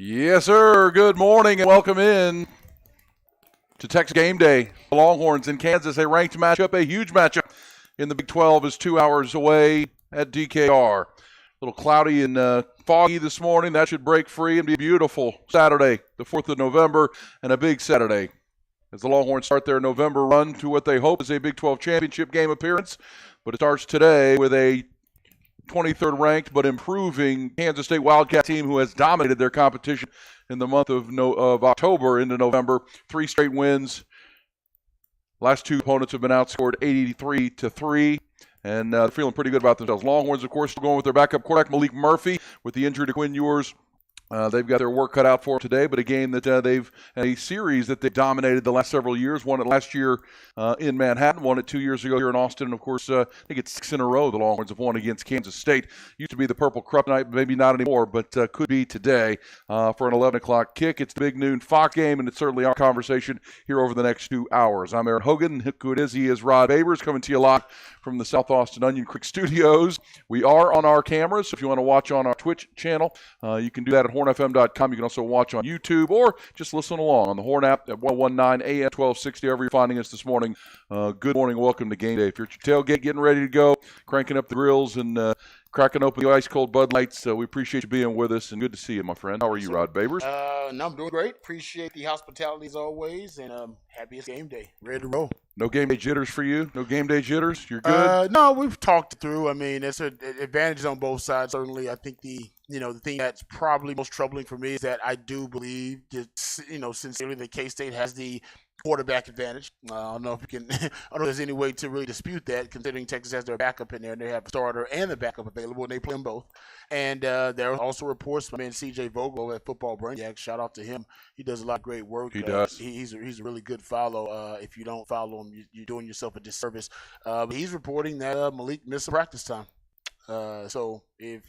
Yes, sir. Good morning and welcome in to Texas Game Day. The Longhorns in Kansas, a ranked matchup, a huge matchup in the Big 12 is 2 hours away at DKR. A little cloudy and foggy this morning. That should break free and be a beautiful Saturday, the 4th of November, and a big Saturday as the Longhorns start their November run to what they hope is a Big 12 championship game appearance. But it starts today with a 23rd ranked but improving Kansas State Wildcat team who has dominated their competition in the month of October into November. 3 straight wins. Last 2 opponents have been outscored 83-3, and they're feeling pretty good about themselves. Longhorns, of course, still going with their backup quarterback Malik Murphy with the injury to Quinn Ewers. They've got their work cut out for them today, but a game that a series that they dominated the last several years. Won it last year in Manhattan, won it 2 years ago here in Austin, and of course, I think it's 6 in a row the Longhorns have won against Kansas State. Used to be the Purple Kryptonite, maybe not anymore, but could be today for an 11 o'clock kick. It's the big noon Fox game, and it's certainly our conversation here over the next 2 hours. I'm Aaron Hogan. Who it is? He is Rod Babers, coming to you live from the South Austin Onion Creek Studios. We are on our cameras, so if you want to watch on our Twitch channel, you can do that at hornfm.com. You can also watch on YouTube or just listen along on the Horn app at 119 AM 1260. Wherever you're finding us this morning, good morning. Welcome to Game Day. If you're at your tailgate getting ready to go, cranking up the grills and cracking open the ice-cold Bud Lights, we appreciate you being with us, and good to see you, my friend. How are you, Rod Babers? No, I'm doing great. Appreciate the hospitality as always, and happy it's game day. Ready to roll. No game day jitters for you? No game day jitters? You're good? No, we've talked through. I mean, there's advantages on both sides. Certainly, I think the thing that's probably most troubling for me is that I do believe that, sincerely, that K-State has the quarterback advantage. I don't know if we can. I don't know if there's any way to really dispute that, considering Texas has their backup in there, and they have the starter and the backup available, and they play them both. And there are also reports from C.J. Vogel at Football Brainiac. Shout out to him. He does a lot of great work. He does. He's a really good follow. If you don't follow him, you're doing yourself a disservice. But he's reporting that Malik missed some practice time. So if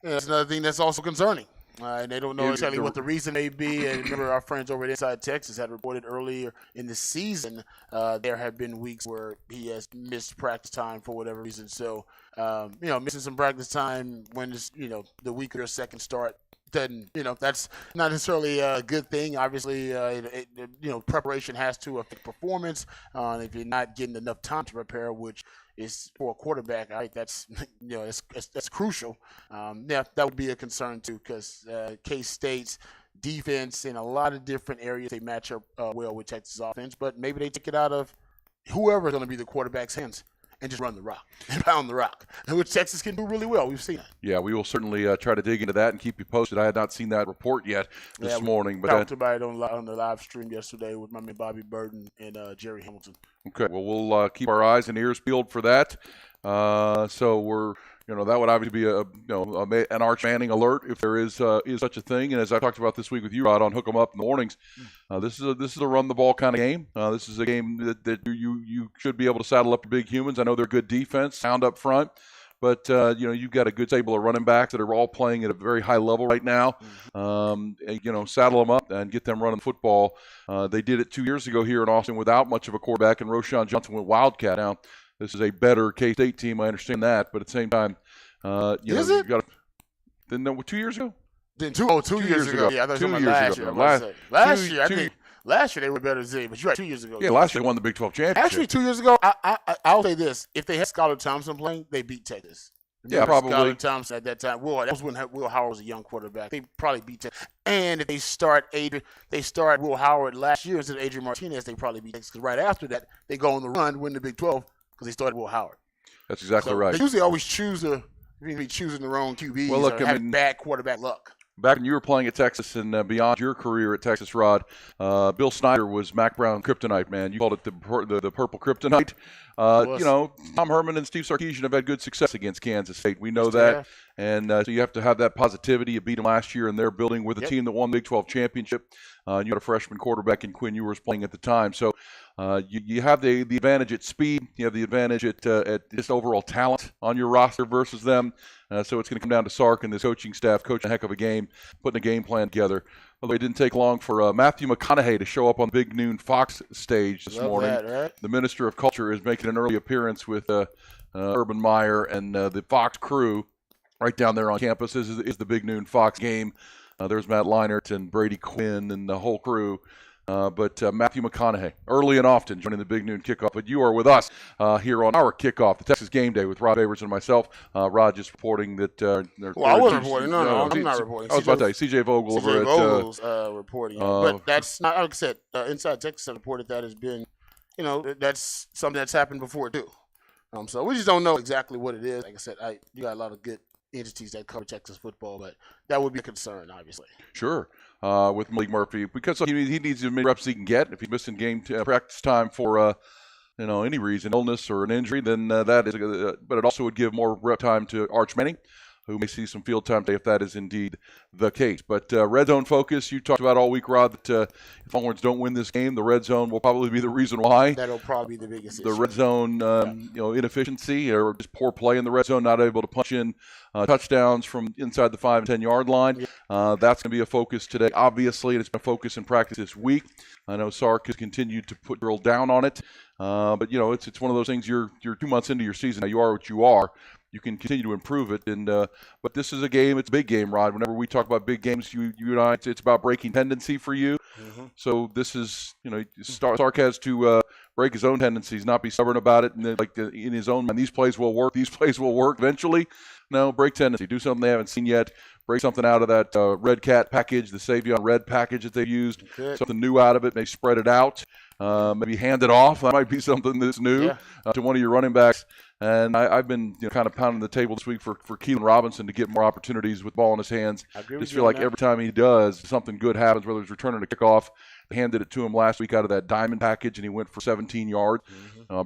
that's another thing that's also concerning. And they don't know exactly what the reason may be. And remember, our friends over at Inside Texas had reported earlier in the season there have been weeks where he has missed practice time for whatever reason. So, missing some practice time when it's, the week of their second start, then, that's not necessarily a good thing. Obviously, preparation has to affect performance. If you're not getting enough time to prepare, which is for a quarterback, I think that's that's crucial. That would be a concern too, because K-State's defense in a lot of different areas they match up well with Texas offense, but maybe they take it out of whoever's going to be the quarterback's hands and just run the rock and pound the rock, which Texas can do really well. We've seen that. Yeah, we will certainly try to dig into that and keep you posted. I had not seen that report yet this morning. But talked about it on the live stream yesterday with my man Bobby Burton and Jerry Hamilton. Okay, well, we'll keep our eyes and ears peeled for that. So we're, that would obviously be an Arch Manning alert if there is such a thing. And as I talked about this week with you, Rod, on Hook 'em Up in the mornings, this is a run the ball kind of game. This is a game that you should be able to saddle up your big humans. I know they're good defense, sound up front. But, you've got a good stable of running backs that are all playing at a very high level right now. Saddle them up and get them running football. They did it 2 years ago here in Austin without much of a quarterback, and Roschon Johnson went Wildcat. Now, this is a better K-State team. I understand that. But at the same time, is it? Then 2 years ago? Then 2 years ago. Yeah, I thought 2 years last ago. year. Last year, I think. Last year they were better than but you're right, 2 years ago. Yeah, last year they won the Big 12 championship. Actually, 2 years ago, I'll say this. If they had Skylar Thompson playing, they beat Texas. Yeah, probably. Skylar Thompson at that time. That was when Will Howard was a young quarterback. They probably beat Texas. And if they start Will Howard last year instead of Adrian Martinez, they probably beat Texas. Because right after that, they go on the run, win the Big 12 because they started Will Howard. That's exactly right. They usually always choosing the wrong QBs or have bad quarterback luck. Back when you were playing at Texas and beyond your career at Texas, Rod, Bill Snyder was Mac Brown kryptonite, man. You called it the purple kryptonite. Tom Herman and Steve Sarkisian have had good success against Kansas State. We know that. And so you have to have that positivity. You beat them last year in their building with a team that won the Big 12 championship. You had a freshman quarterback in Quinn Ewers playing at the time. So you have the advantage at speed. You have the advantage at just overall talent on your roster versus them. So it's going to come down to Sark and this coaching staff coaching a heck of a game, putting a game plan together. Although it didn't take long for Matthew McConaughey to show up on the Big Noon Fox stage this morning. That, right? The Minister of Culture is making an early appearance with Urban Meyer and the Fox crew right down there on campus. This is the Big Noon Fox game. There's Matt Leinart and Brady Quinn and the whole crew. But Matthew McConaughey, early and often, joining the Big Noon Kickoff. But you are with us here on our kickoff, the Texas Game Day, with Rod Avers and myself. Rod just reporting that. I wasn't reporting. No, I'm not reporting. I was about to say, CJ Vogel over at. Vogel's reporting. But that's not, like I said, Inside Texas reported that has been, that's something that's happened before, too. So we just don't know exactly what it is. Like I said, you got a lot of good entities that cover Texas football, but that would be a concern, obviously. Sure. With Malik Murphy, because he needs as many reps he can get. If he's missing game practice time for any reason, illness or an injury, then that is. But it also would give more rep time to Arch Manning, who may see some field time today if that is indeed the case. But red zone focus, you talked about all week, Rod, that if Longhorns don't win this game, the red zone will probably be the reason why. That'll probably be the biggest issue. The red zone, inefficiency or just poor play in the red zone, not able to punch in touchdowns from inside the 5 and 10 yard line. That's going to be a focus today. Obviously, it's been a focus in practice this week. I know Sark has continued to drill down on it, but it's one of those things. You're 2 months into your season now. You are what you are. You can continue to improve it, but this is a game. It's a big game, Rod. Whenever we talk about big games, you and I, it's about breaking tendency for you. Mm-hmm. So this is, Sark has to break his own tendencies, not be stubborn about it, and then, in his own mind, these plays will work. These plays will work eventually. No, break tendency. Do something they haven't seen yet. Break something out of that Red Cat package, the Savion Red package that they've used. Okay. Something new out of it. Maybe spread it out. Maybe hand it off. That might be something that's new to one of your running backs. And I've been kind of pounding the table this week for Keelan Robinson to get more opportunities with ball in his hands. I just feel like every time he does, something good happens, whether it's returning a kickoff. They handed it to him last week out of that diamond package, and he went for 17 yards,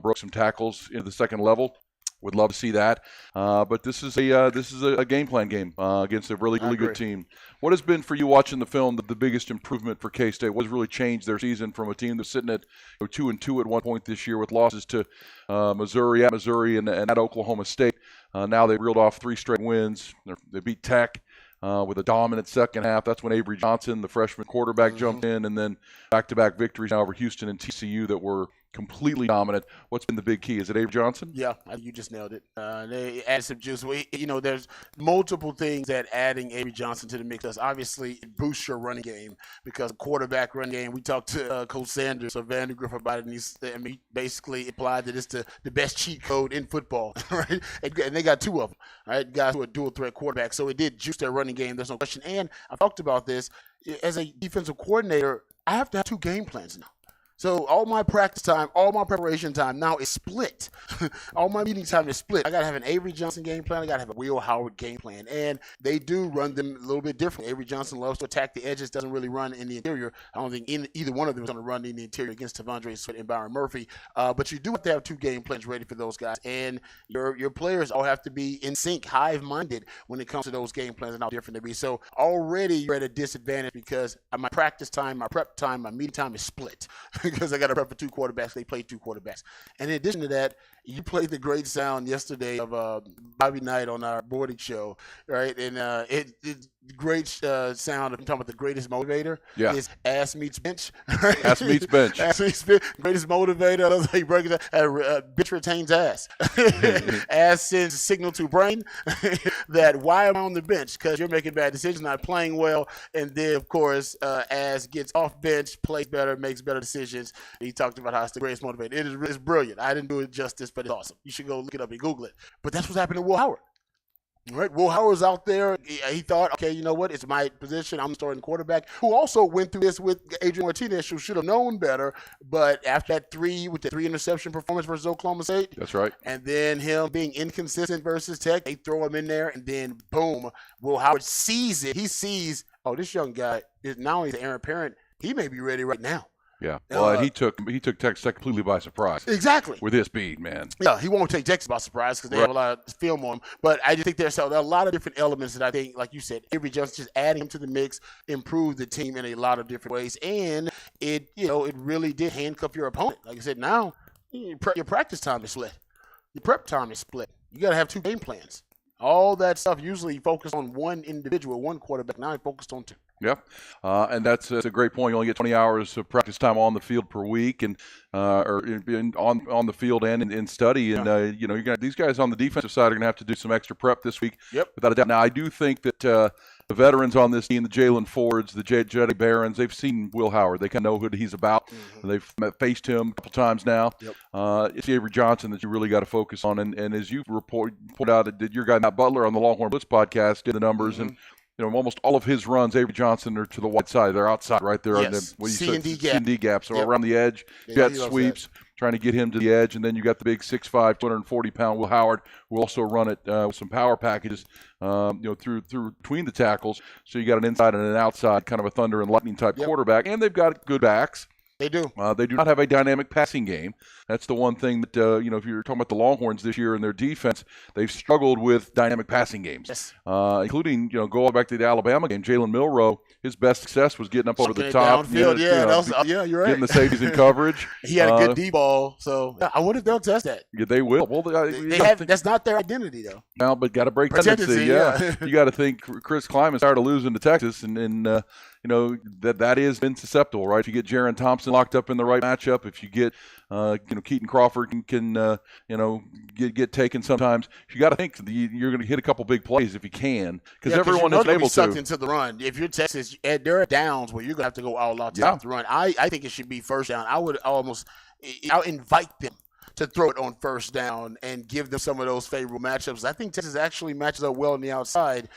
broke some tackles into the second level. Would love to see that, but this is a game plan game against a really good team. What has been for you watching the film the biggest improvement for K-State? What has really changed their season from a team that's sitting at 2-2 at one point this year with losses to Missouri and at Oklahoma State? Now they've reeled off 3 straight wins. They beat Tech with a dominant second half. That's when Avery Johnson, the freshman quarterback, jumped in, and then back-to-back victories now over Houston and TCU that were completely dominant. What's been the big key? Is it Avery Johnson? Yeah, you just nailed it. They added some juice. There's multiple things that adding Avery Johnson to the mix does. Obviously, it boosts your running game because quarterback run game. We talked to Coach Sanders of Vandergrift about it, and he basically implied that it's the best cheat code in football, right? And they got 2 of them, right? Guys who are dual threat quarterbacks. So it did juice their running game. There's no question. And I talked about this as a defensive coordinator. I have to have 2 game plans now. So all my practice time, all my preparation time now is split. All my meeting time is split. I got to have an Avery Johnson game plan. I got to have a Will Howard game plan. And they do run them a little bit different. Avery Johnson loves to attack the edges, doesn't really run in the interior. I don't think either one of them is going to run in the interior against Tavondre Sweat and Byron Murphy. But you do have to have 2 game plans ready for those guys. And your players all have to be in sync, hive-minded when it comes to those game plans and how different they be. So already you're at a disadvantage because my practice time, my prep time, my meeting time is split. Because I got to prep for 2 quarterbacks. They play 2 quarterbacks. And in addition to that, you played the great sound yesterday of Bobby Knight on our boarding show, right? And it's great sound of talking about the greatest motivator is ass meets bench. Right? Ass meets bench. Ass meets bench. Greatest motivator. I was like, bitch retains ass. Ass sends a signal to brain that why am I on the bench? Because you're making bad decisions, not playing well. And then, of course, ass gets off bench, plays better, makes better decisions. He talked about how it's the greatest motivator. It's brilliant. I didn't do it justice, but it's awesome. You should go look it up and Google it. But that's what's happening to Will Howard. Right, Will Howard's out there. He thought, okay, you know what? It's my position. I'm starting quarterback. Who also went through this with Adrian Martinez, who should have known better. But after that 3 interception performance versus Oklahoma State, that's right. And then him being inconsistent versus Tech, they throw him in there, and then boom, Will Howard sees it. He sees, oh, this young guy is not only the heir apparent, he may be ready right now. Yeah. Well, and he took Texas Tech completely by surprise. Exactly. With his speed, man. Yeah, he won't take Texas by surprise because they have a lot of film on him. But I just think there are a lot of different elements that I think, like you said, Avery Johnson just adding him to the mix improved the team in a lot of different ways. And it really did handcuff your opponent. Like I said, now your practice time is split. Your prep time is split. You got to have 2 game plans. All that stuff usually focused on one individual, one quarterback. Now he focused on 2. Yep, and that's a great point. You only get 20 hours of practice time on the field per week, and on the field and in study. And these guys on the defensive side are going to have to do some extra prep this week, without a doubt. Now, I do think that the veterans on this team, the Jalen Fords, the Jedi Barons, they've seen Will Howard. They kind of know who he's about. Mm-hmm. They've faced him a couple times now. Yep. It's Avery Johnson that you really got to focus on. And as you pointed out, that your guy Matt Butler on the Longhorn Blitz podcast did the numbers and. Almost all of his runs, Avery Johnson, are to the wide side. They're outside right there. Yes. C and D gap. So around the edge, jet sweeps, trying to get him to the edge. And then you got the big 6'5", 240-pound Will Howard, who also run it with some power packages, through between the tackles. So you got an inside and an outside, kind of a thunder and lightning type quarterback. And they've got good backs. They do. They do not have a dynamic passing game. That's the one thing that, if you're talking about the Longhorns this year and their defense, they've struggled with dynamic passing games, including, going back to the Alabama game. Jalen Milroe, his best success was getting up over the top. Downfield, you're right. Getting the safeties in coverage. He had a good D-ball, so I wonder if they'll test that. Yeah, they will. Well, that's not their identity, though. Well, but got to break tendency. Yeah. You got to think Chris Klieman's tired of losing to Texas, and that is been susceptible, right? If you get Jaron Thompson locked up in the right matchup, if you get Keaton Crawford can get taken sometimes. You got to think you're going to hit a couple big plays if you can, because everyone is able to. Sucked into the run. If you're Texas, there are downs where you're going to have to go all out to run. I think it should be first down. I'll invite them to throw it on first down and give them some of those favorable matchups. I think Texas actually matches up well on the outside.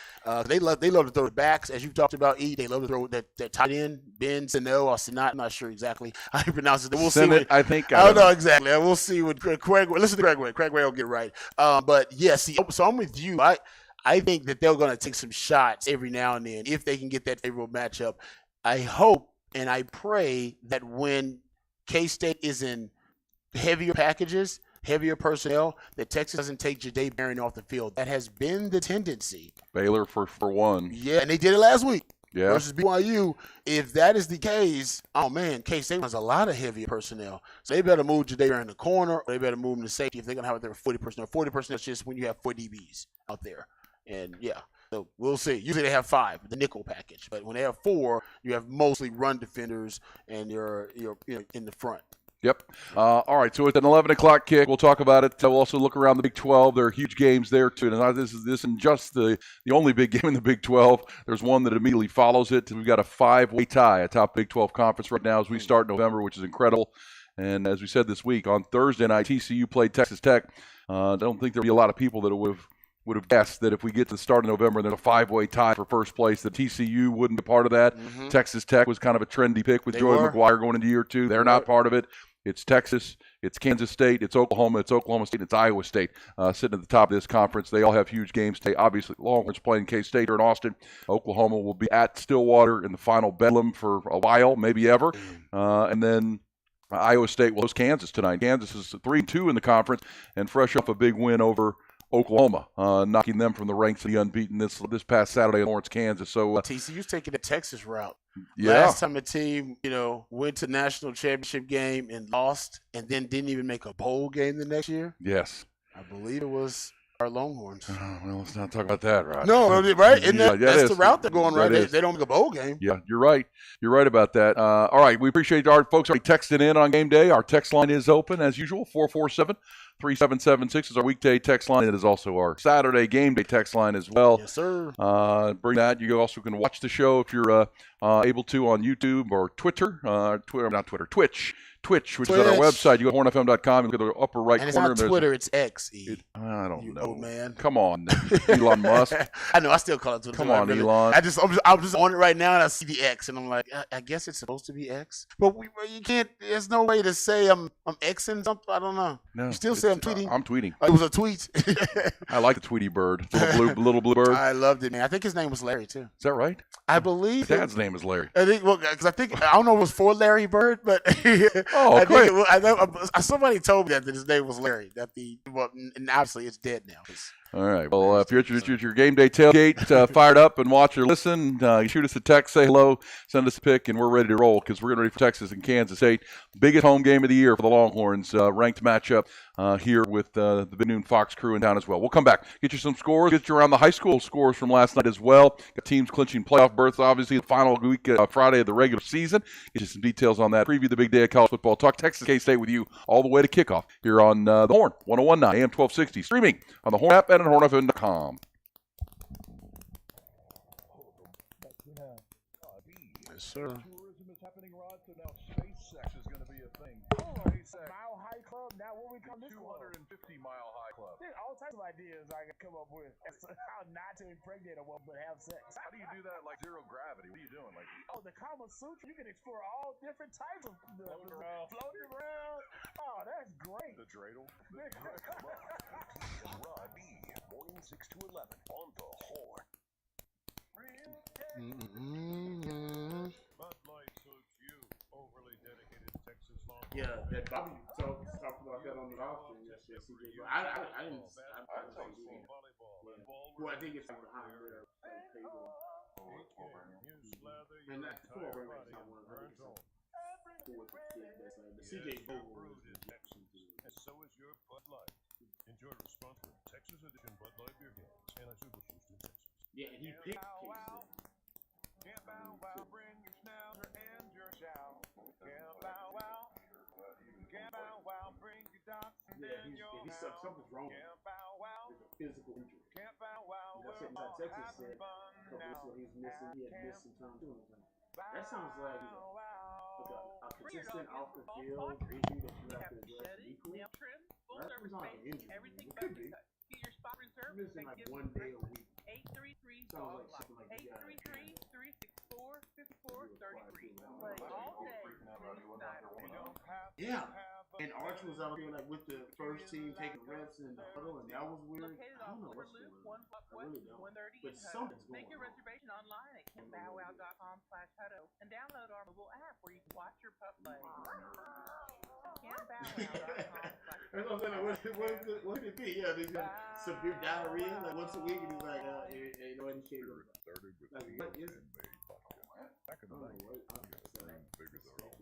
They love to throw the backs, as you've talked about. They love to throw that tight end, Ben Sano or Sinat. I'm not sure exactly how you pronounce it. We'll see. I think. I don't know exactly. We'll see what Craig. Listen to Craig Way. Craig Way will get it right. But yeah, so I'm with you. I think that they're going to take some shots every now and then if they can get that favorable matchup. I hope and I pray that when K-State is in heavier packages, heavier personnel, that Texas doesn't take Jahdae Barron off the field. That has been the tendency. Baylor for one. Yeah, and they did it last week versus BYU. If that is the case, oh man, K-State has a lot of heavier personnel. So they better move Jahdae Barron in the corner, or they better move him to safety if they're going to have their 40 personnel. 40 personnel is just when you have 4 DBs out there. And so we'll see. Usually they have 5, the nickel package. But when they have 4, you have mostly run defenders and you're in the front. Yep. All right, so it's an 11 o'clock kick. We'll talk about it. We'll also look around the Big 12. There are huge games there, too. And this isn't just the only big game in the Big 12. There's one that immediately follows it. We've got a 5-way tie atop Big 12 conference right now as we start November, which is incredible. And as we said this week, on Thursday night, TCU played Texas Tech. I don't think there'll be a lot of people that would have guessed that if we get to the start of November and there's a 5-way tie for first place, that TCU wouldn't be part of that. Mm-hmm. Texas Tech was kind of a trendy pick with Joey McGuire going into year 2. They're not part of it. It's Texas, it's Kansas State, it's Oklahoma State, it's Iowa State sitting at the top of this conference. They all have huge games today. Obviously, Longhorns playing K-State here in Austin. Oklahoma will be at Stillwater in the final bedlam for a while, maybe ever. And then Iowa State will host Kansas tonight. Kansas is 3-2 in the conference and fresh off a big win over Oklahoma, knocking them from the ranks of the unbeaten this past Saturday in Lawrence, Kansas. So TCU's taking the Texas route. Yeah. Last time a team, went to national championship game and lost, and then didn't even make a bowl game the next year. Yes, I believe it was our Longhorns. Well, let's not talk about that, right? No, right? That's the route they're going, right? They don't make a bowl game. Yeah, you're right. You're right about that. All right, we appreciate our folks already texting in on game day. Our text line is open as usual, 447-3776 is our weekday text line. It is also our Saturday game day text line as well. Yes, sir. Bring that. You also can watch the show if you're able to on YouTube or Twitter. Twitch. Twitch, which is at our website. You go to hornfm.com and look at the upper right and corner. It's not Twitter, it's X. I don't know. Old man. Come on, Elon Musk. I know. I still call it Twitter. Come on, Elon. I'm just on it right now, and I see the X, and I'm like, I guess it's supposed to be X, but you can't. There's no way to say I'm Xing something. I don't know. No, you still say I'm tweeting. I'm tweeting. It was a tweet. I like the Tweety bird, little blue bird. I loved it, man. I think his name was Larry too. Is that right? I believe. His dad's name is Larry. I think, because I don't know if it was for Larry Bird, but oh, great. Somebody told me that his name was Larry. And obviously it's dead now. All right. Well, if you're at your game day tailgate, fired up and watch or listen, you shoot us a text, say hello, send us a pic, and we're ready to roll because we're getting ready for Texas and Kansas State. Biggest home game of the year for the Longhorns. Ranked matchup here with the Big Noon Fox crew in town as well. We'll come back, get you some scores, get you around the high school scores from last night as well. Got teams clinching playoff berths, obviously, the final week, Friday of the regular season. Get you some details on that. Preview the big day of college football. Talk Texas K-State with you all the way to kickoff here on the Horn, 101.9 AM 1260. Streaming on the Horn app and at hornfm.com. Yes, sir. Tourism is happening, Rod, so now SpaceX is going to be a thing. Mile High Club. Now where we come this 250 Mile High Club. There's all types of ideas I can come up with. How not to impregnate a woman but have sex. How do you do that like zero gravity? What are you doing? Like, Oh, the Kama Sutra. You can explore all different types of floating around. Oh, that's great. the dreidel? Rod B, morning 6 to 11 on the Horn. Mm-hmm. Bud Light suits you, overly dedicated Texas Longhorn. Yeah, that Bobby talked about that on the off stream yesterday. CJ, but I didn't. Well, I think it's like behind their table. And that football ring is not one of those. The CJ Bogle is And so is your Bud Light. Enjoy responsible Texas edition Bud Light beer cans and a super boost in Texas. Yeah, and he picked K-State. Can't bow wow, bring your schnauzer and your shout. Can't bow wow. Can't bow wow, bring your docs and then your Something's wrong. Can't bow wow. There's a physical injury. Can't bow wow. That's what Inside Texas said a couple weeks ago. He had missed some time doing it. That sounds like a consistent off the field issue that you have to address equally. That seems like an injury. It could be. Missing like 1 day a week. Sounds like something like you got. Yeah, and Arch was out there like with the first team taking reps in the huddle, and that was weird. I don't know what's going on. I really don't. But something's going Make your on. reservation online at campbowwow.com/huddle and download our mobile app where you can watch your pup play. That's what I'm saying. What could it be? Yeah, he's got severe diarrhea like once a week, and he's like, hey, no, he can't go. Like, what is it? Back in the day, bigger than all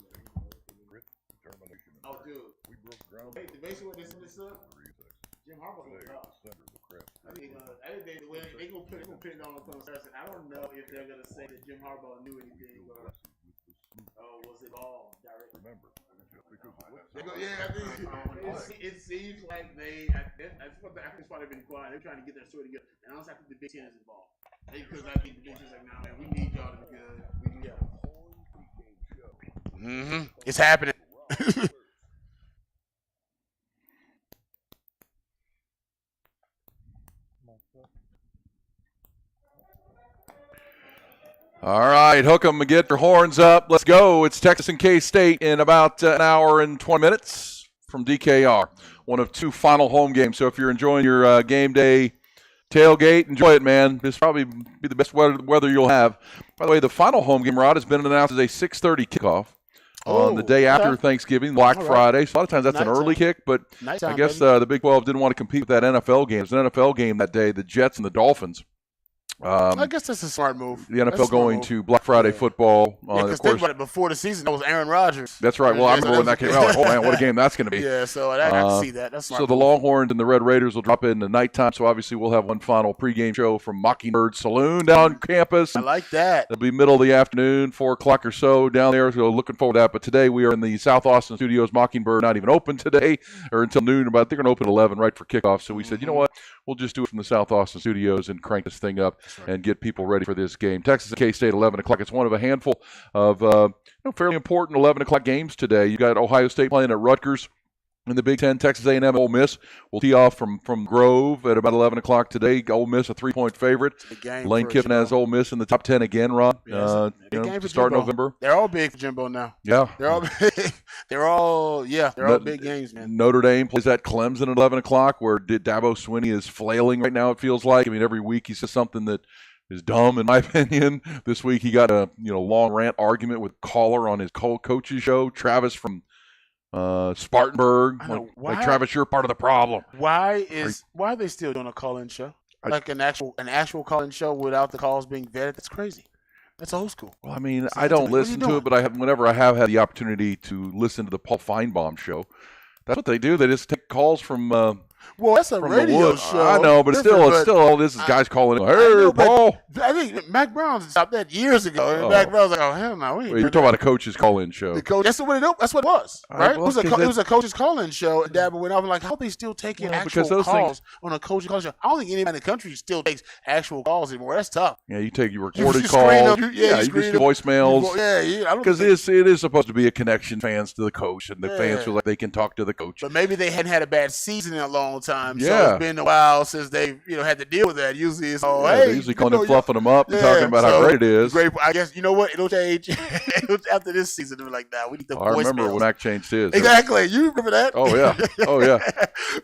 grit, determination, and Oh, dude. we broke ground. Hey, basically what this up, Jim Harbaugh's Today, gonna the center of the crest. I think they gonna put it on the person. I don't know if they're gonna say that Jim Harbaugh knew anything or was it all direct? Remember, just because it looks Yeah, I think it seems like that's why they've been quiet. They're trying to get their story together. And I don't think the Big Ten is involved. Because I think the Big Ten's like, nah, man, we need y'all to be good. Mm-hmm. It's happening. All right, hook 'em and get your horns up. Let's go. It's Texas and K-State in about an hour and 20 minutes from DKR. One of two final home games. So if you're enjoying your game day tailgate, enjoy it, man. This will probably be the best weather you'll have. By the way, the final home game, Rod, has been announced as a 6:30 kickoff on the day after Thanksgiving, Black Friday. So a lot of times that's an early kick, but I guess the Big 12 didn't want to compete with that NFL game. It's an NFL game that day, the Jets and the Dolphins. I guess that's a smart move. The NFL going to Black Friday football. Because think about it, before the season, that was Aaron Rodgers. That's right. Well, I remember when that came out. Like, oh, man, what a game that's going to be. Yeah, so I can see that. That's smart. So the Longhorns and the Red Raiders will drop in the nighttime. So obviously we'll have one final pregame show from Mockingbird Saloon down on campus. I like that. It'll be middle of the afternoon, 4 o'clock or so down there. So looking forward to that. But today we are in the South Austin studios. Mockingbird not even open today or until noon. But they're going to open at 11 right for kickoff. So we said, you know what? We'll just do it from the South Austin studios and crank this thing up. and get people ready for this game. Texas and K-State, 11 o'clock. It's one of a handful of fairly important 11 o'clock games today. You got Ohio State playing at Rutgers. In the Big Ten, Texas A&M and Ole Miss will tee off from Grove at about 11 o'clock today. Ole Miss a 3-point favorite. Lane Kiffin has Ole Miss in the top 10 again, Ron, to start November. They're all big for Jimbo now. Yeah. They're all big. They're all big games, man. Notre Dame plays at Clemson at 11 o'clock, where Dabo Swinney is flailing right now, it feels like. I mean, every week he says something that is dumb, in my opinion. This week he got a long rant argument with caller on his coach's show, Travis from Spartanburg. Like Travis, you're part of the problem. Why are they still doing a call-in show? Like an actual call-in show without the calls being vetted? That's crazy. That's old school. Well, I mean, I don't listen to it, but whenever I have had the opportunity to listen to the Paul Feinbaum show, that's what they do. They just take calls from well, that's a radio show. I know, but still, all this is guys calling in. Hey, Paul. I think Mac Brown stopped that years ago. And Mac Brown's like, oh, hell no. You're talking about a coach's call-in show. The coach, that's what it was, right? Well, it was a coach's call-in show, and Dabo went off and like, how are they still taking actual calls on a coach's call-in show? I don't think anybody in the country still takes actual calls anymore. That's tough. Yeah, you take your recorded calls. You do voicemails. Because it is supposed to be a connection, fans to the coach, and the fans feel like they can talk to the coach. But maybe they hadn't had a bad season in a long time, so it's been a while since they've had to deal with that. Usually it's they're usually calling and fluffing them up and talking about how great it is. Great. I guess you know what? It'll change after this season. They're like, nah, we need the voicemails. I remember when Mac changed his. Exactly. You remember that? Oh yeah.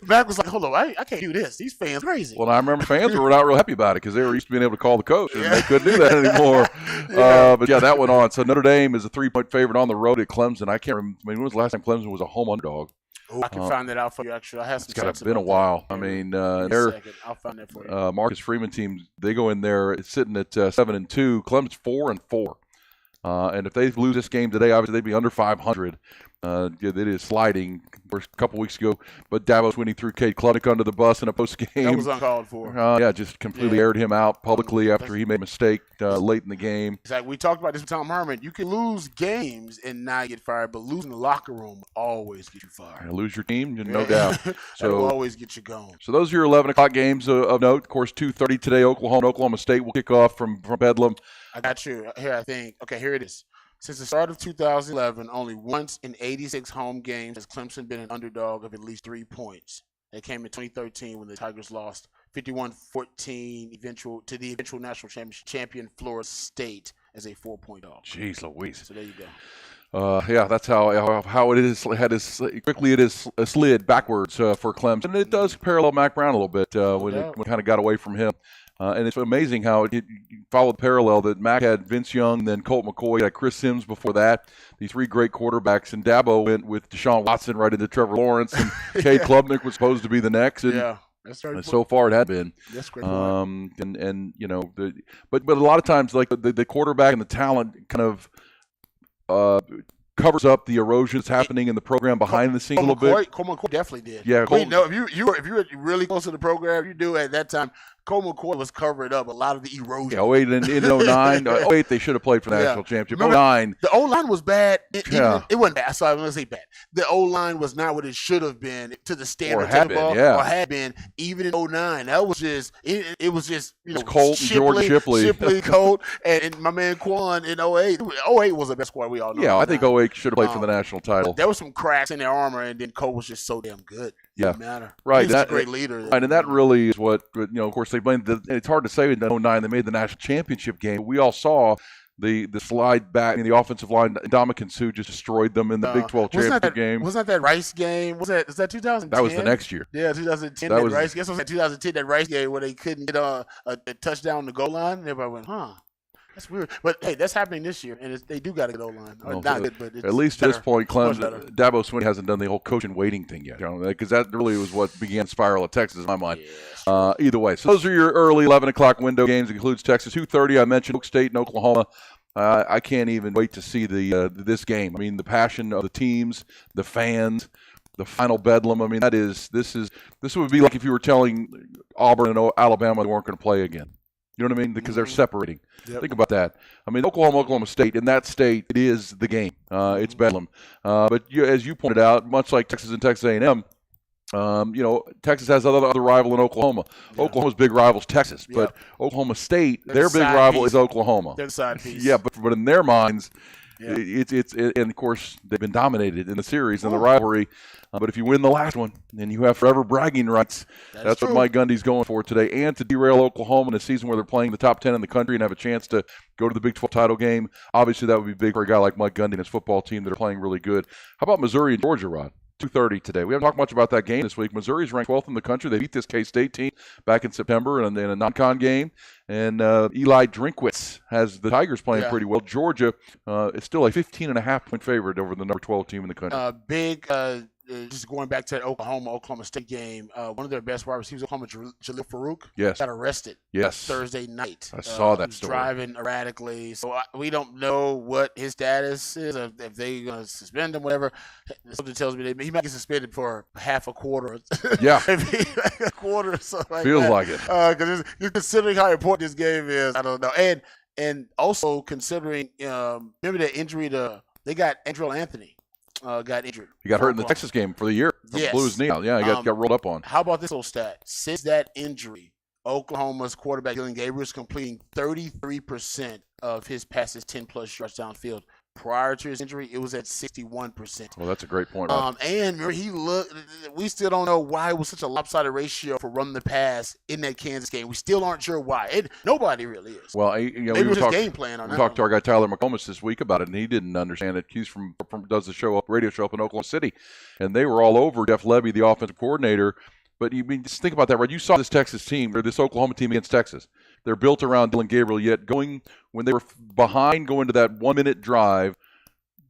Mac was like, hold on, I can't do this. These fans crazy. Well, I remember fans were not real happy about it because they were used to being able to call the coach and they couldn't do that anymore. But that went on. So Notre Dame is a 3-point favorite on the road at Clemson. I can't remember. When was the last time Clemson was a home underdog? I can find that out for you, actually. I have some. It's been a while. I mean, I'll find that for you. Marcus Freeman team, they go in there sitting at 7-2. Clemson's 4-4. And if they lose this game today, obviously they'd be under 500. It is sliding a couple weeks ago, but Dabo Swinney threw Cade Klubnik under the bus in a post game. That was uncalled for. Just completely aired him out publicly after he made a mistake late in the game. Exactly. We talked about this with Tom Herman. You can lose games and not get fired, but losing the locker room will always get you fired. Lose your team, no doubt. So will always get you going. So those are your 11 o'clock games of note. Of course, 2:30 today, Oklahoma State will kick off from Bedlam. I got you here. I think. Okay, here it is. Since the start of 2011, only once in 86 home games has Clemson been an underdog of at least 3 points. It came in 2013 when the Tigers lost 51-14 to the eventual national championship champion Florida State as a 4-point dog. Jeez Louise. So there you go. That's how it is. Quickly it is slid backwards for Clemson. And it does parallel Mac Brown a little bit when it kind of got away from him. And it's amazing how it followed parallel that Mac had Vince Young, then Colt McCoy, had Chris Sims before that. These 3 great quarterbacks. And Dabo went with Deshaun Watson right into Trevor Lawrence. And Cade Klubnik was supposed to be the next. And that's right. So far it had been. That's great. But a lot of times like the quarterback and the talent kind of covers up the erosion that's happening in the program behind the scenes a little bit. Colt McCoy definitely did. Yeah. If you were really close to the program, you do at that time. Colt McCoy was covering up a lot of the erosion. Yeah, 08 and in 09. 08, they should have played for the national championship. 09. The O-line was bad. It wasn't bad. Sorry, I'm going to say bad. The O-line was not what it should have been to the standard or had been, even in 09. That was just, it was just, Colt and George Shipley. Colt, and my man Quan in 08. 08 was the best squad we all know. Yeah, I think 08 should have played for the national title. There were some cracks in their armor, and then Colt was just so damn good. Didn't matter. Right. He's a great leader. Right, and that really is what, of course, they blamed. It's hard to say in 09 they made the national championship game. We all saw the slide back in the offensive line. Ndamukong Suh just destroyed them in the Big 12 championship game. Wasn't that Rice game? Was that 2010? That was the next year. Yeah, 2010. That Rice. Guess it was that 2010 that Rice game where they couldn't get a touchdown on the goal line. And everybody went, that's weird. But, hey, that's happening this year, and they do got a good O-line. At least at this point, Clemson, Dabo Swinney hasn't done the whole coach and waiting thing yet, because that really was what began spiral at Texas in my mind. Either way. So those are your early 11 o'clock window games. It includes Texas. 2:30, I mentioned Oak State and Oklahoma. I can't even wait to see this game. I mean, the passion of the teams, the fans, the final bedlam. I mean, this would be like if you were telling Auburn and Alabama they weren't going to play again. You know what I mean? Because they're separating. Yep. Think about that. I mean, Oklahoma State, in that state, it is the game. It's bedlam. But as you pointed out, much like Texas and Texas A&M, Texas has another rival in Oklahoma. Yeah. Oklahoma's big rival is Texas, but Oklahoma State, They're their the big side rival piece. is Oklahoma. They're the side piece. Yeah, but in their minds, Yeah. and of course they've been dominated in the series and the rivalry. But if you win the last one, then you have forever bragging rights. That's what Mike Gundy's going for today, and to derail Oklahoma in a season where they're playing the top 10 in the country and have a chance to go to the Big 12 title game. Obviously, that would be big for a guy like Mike Gundy and his football team that are playing really good. How about Missouri and Georgia, Rod? 2:30 today. We haven't talked much about that game this week. Missouri's ranked 12th in the country. They beat this K-State team back in September in a non-con game. And Eli Drinkwitz has the Tigers playing pretty well. Georgia is still a 15.5-point favorite over the number 12 team in the country. Just going back to that Oklahoma State game, one of their best wide receivers, Oklahoma, Jalil Farouk, Yes. got arrested Yes. Thursday night. I saw that He was story. driving erratically. So we don't know what his status is, if they're going to suspend him, whatever. Something tells me he might get suspended for half a quarter. Yeah. Maybe a quarter or something like Feels that. like it. Because you're considering how important this game is. I don't know. And also considering, remember the injury they got Andrell Anthony. Got injured. He got hurt in the Texas game for the year. Yes. Blew his knee out. Yeah, he got rolled up on. How about this little stat? Since that injury, Oklahoma's quarterback Dylan Gabriel is completing 33% of his passes 10-plus yards downfield. Prior to his injury, it was at 61%. Well, that's a great point, Rod. And remember, we still don't know why it was such a lopsided ratio for run the pass in that Kansas game. We still aren't sure why. Nobody really is. Well, Maybe it was his game plan on We that. talked to our guy Tyler McComas this week about it, and he didn't understand it. He's from does the radio show up in Oklahoma City, and they were all over Jeff Levy, the offensive coordinator. But just think about that, right? You saw this Texas team or this Oklahoma team against Texas. They're built around Dylan Gabriel. Yet when they were behind, going to that 1-minute drive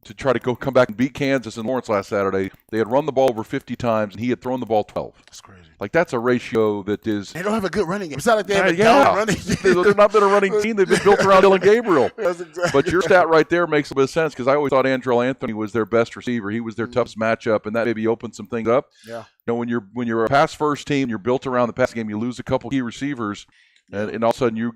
to try to come back and beat Kansas and Lawrence last Saturday, they had run the ball over 50 times, and he had thrown the ball 12. That's crazy. Like, that's a ratio that is. They don't have a good running game. It's not like they have a Yeah. down running game. They've not been a running team. They've been built around Dylan Gabriel. That's exactly But your stat right there makes a bit of sense because I always thought Andrell Anthony was their best receiver. He was their toughest matchup, and that maybe opened some things up. Yeah. When you're a pass first team, you're built around the pass game. You lose a couple key receivers, and all of a sudden you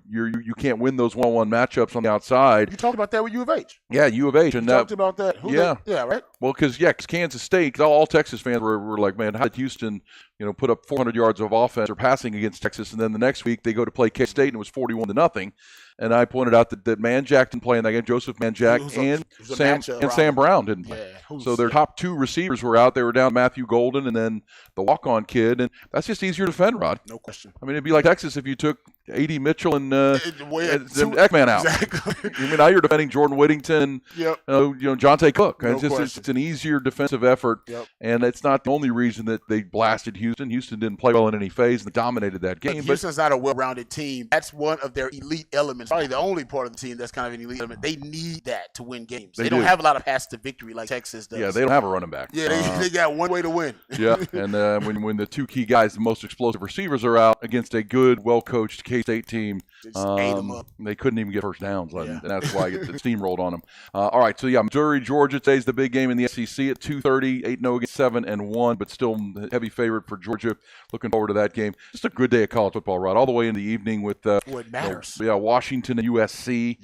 can't win those one-on-one matchups on the outside. You talked about that with U of H. Yeah, U of H, and You talked about that. Right? well, because Kansas State, all Texas fans were like, man, how did Houston, put up 400 yards of offense or passing against Texas, and then the next week they go to play K-State and it was 41-0. And I pointed out that Manjack didn't play in that game. Joseph Manjack and Sam Brown didn't play. Yeah, So their top two receivers were out. They were down Matthew Golden and then the walk-on kid, and that's just easier to defend, Rod. No question. I mean, it'd be like Texas if you took A.D. Mitchell and Ekman out. Exactly. I mean, now you're defending Jordan Whittington, Yep. Jonte Cook. No question. It's an easier defensive effort, and it's not the only reason that they blasted Houston. Houston didn't play well in any phase and dominated that game. But Houston's not a well-rounded team. That's one of their elite elements. Probably the only part of the team that's kind of an elite element. They need that to win games. They don't have a lot of paths to victory like Texas does. Yeah, they don't have a running back. Yeah, they got one way to win. Yeah, and when the two key guys, the most explosive receivers, are out against a good, well-coached K-State team, They just ate 'em up. they couldn't even get first downs, and that's why it steamrolled on them. All right, so Missouri, Georgia, today's the big game in the SEC at 2:30, 8-0 against 7-1, but still heavy favorite for Georgia. Looking forward to that game. Just a good day of college football, right? All the way in the evening with What matters? Washington and USC.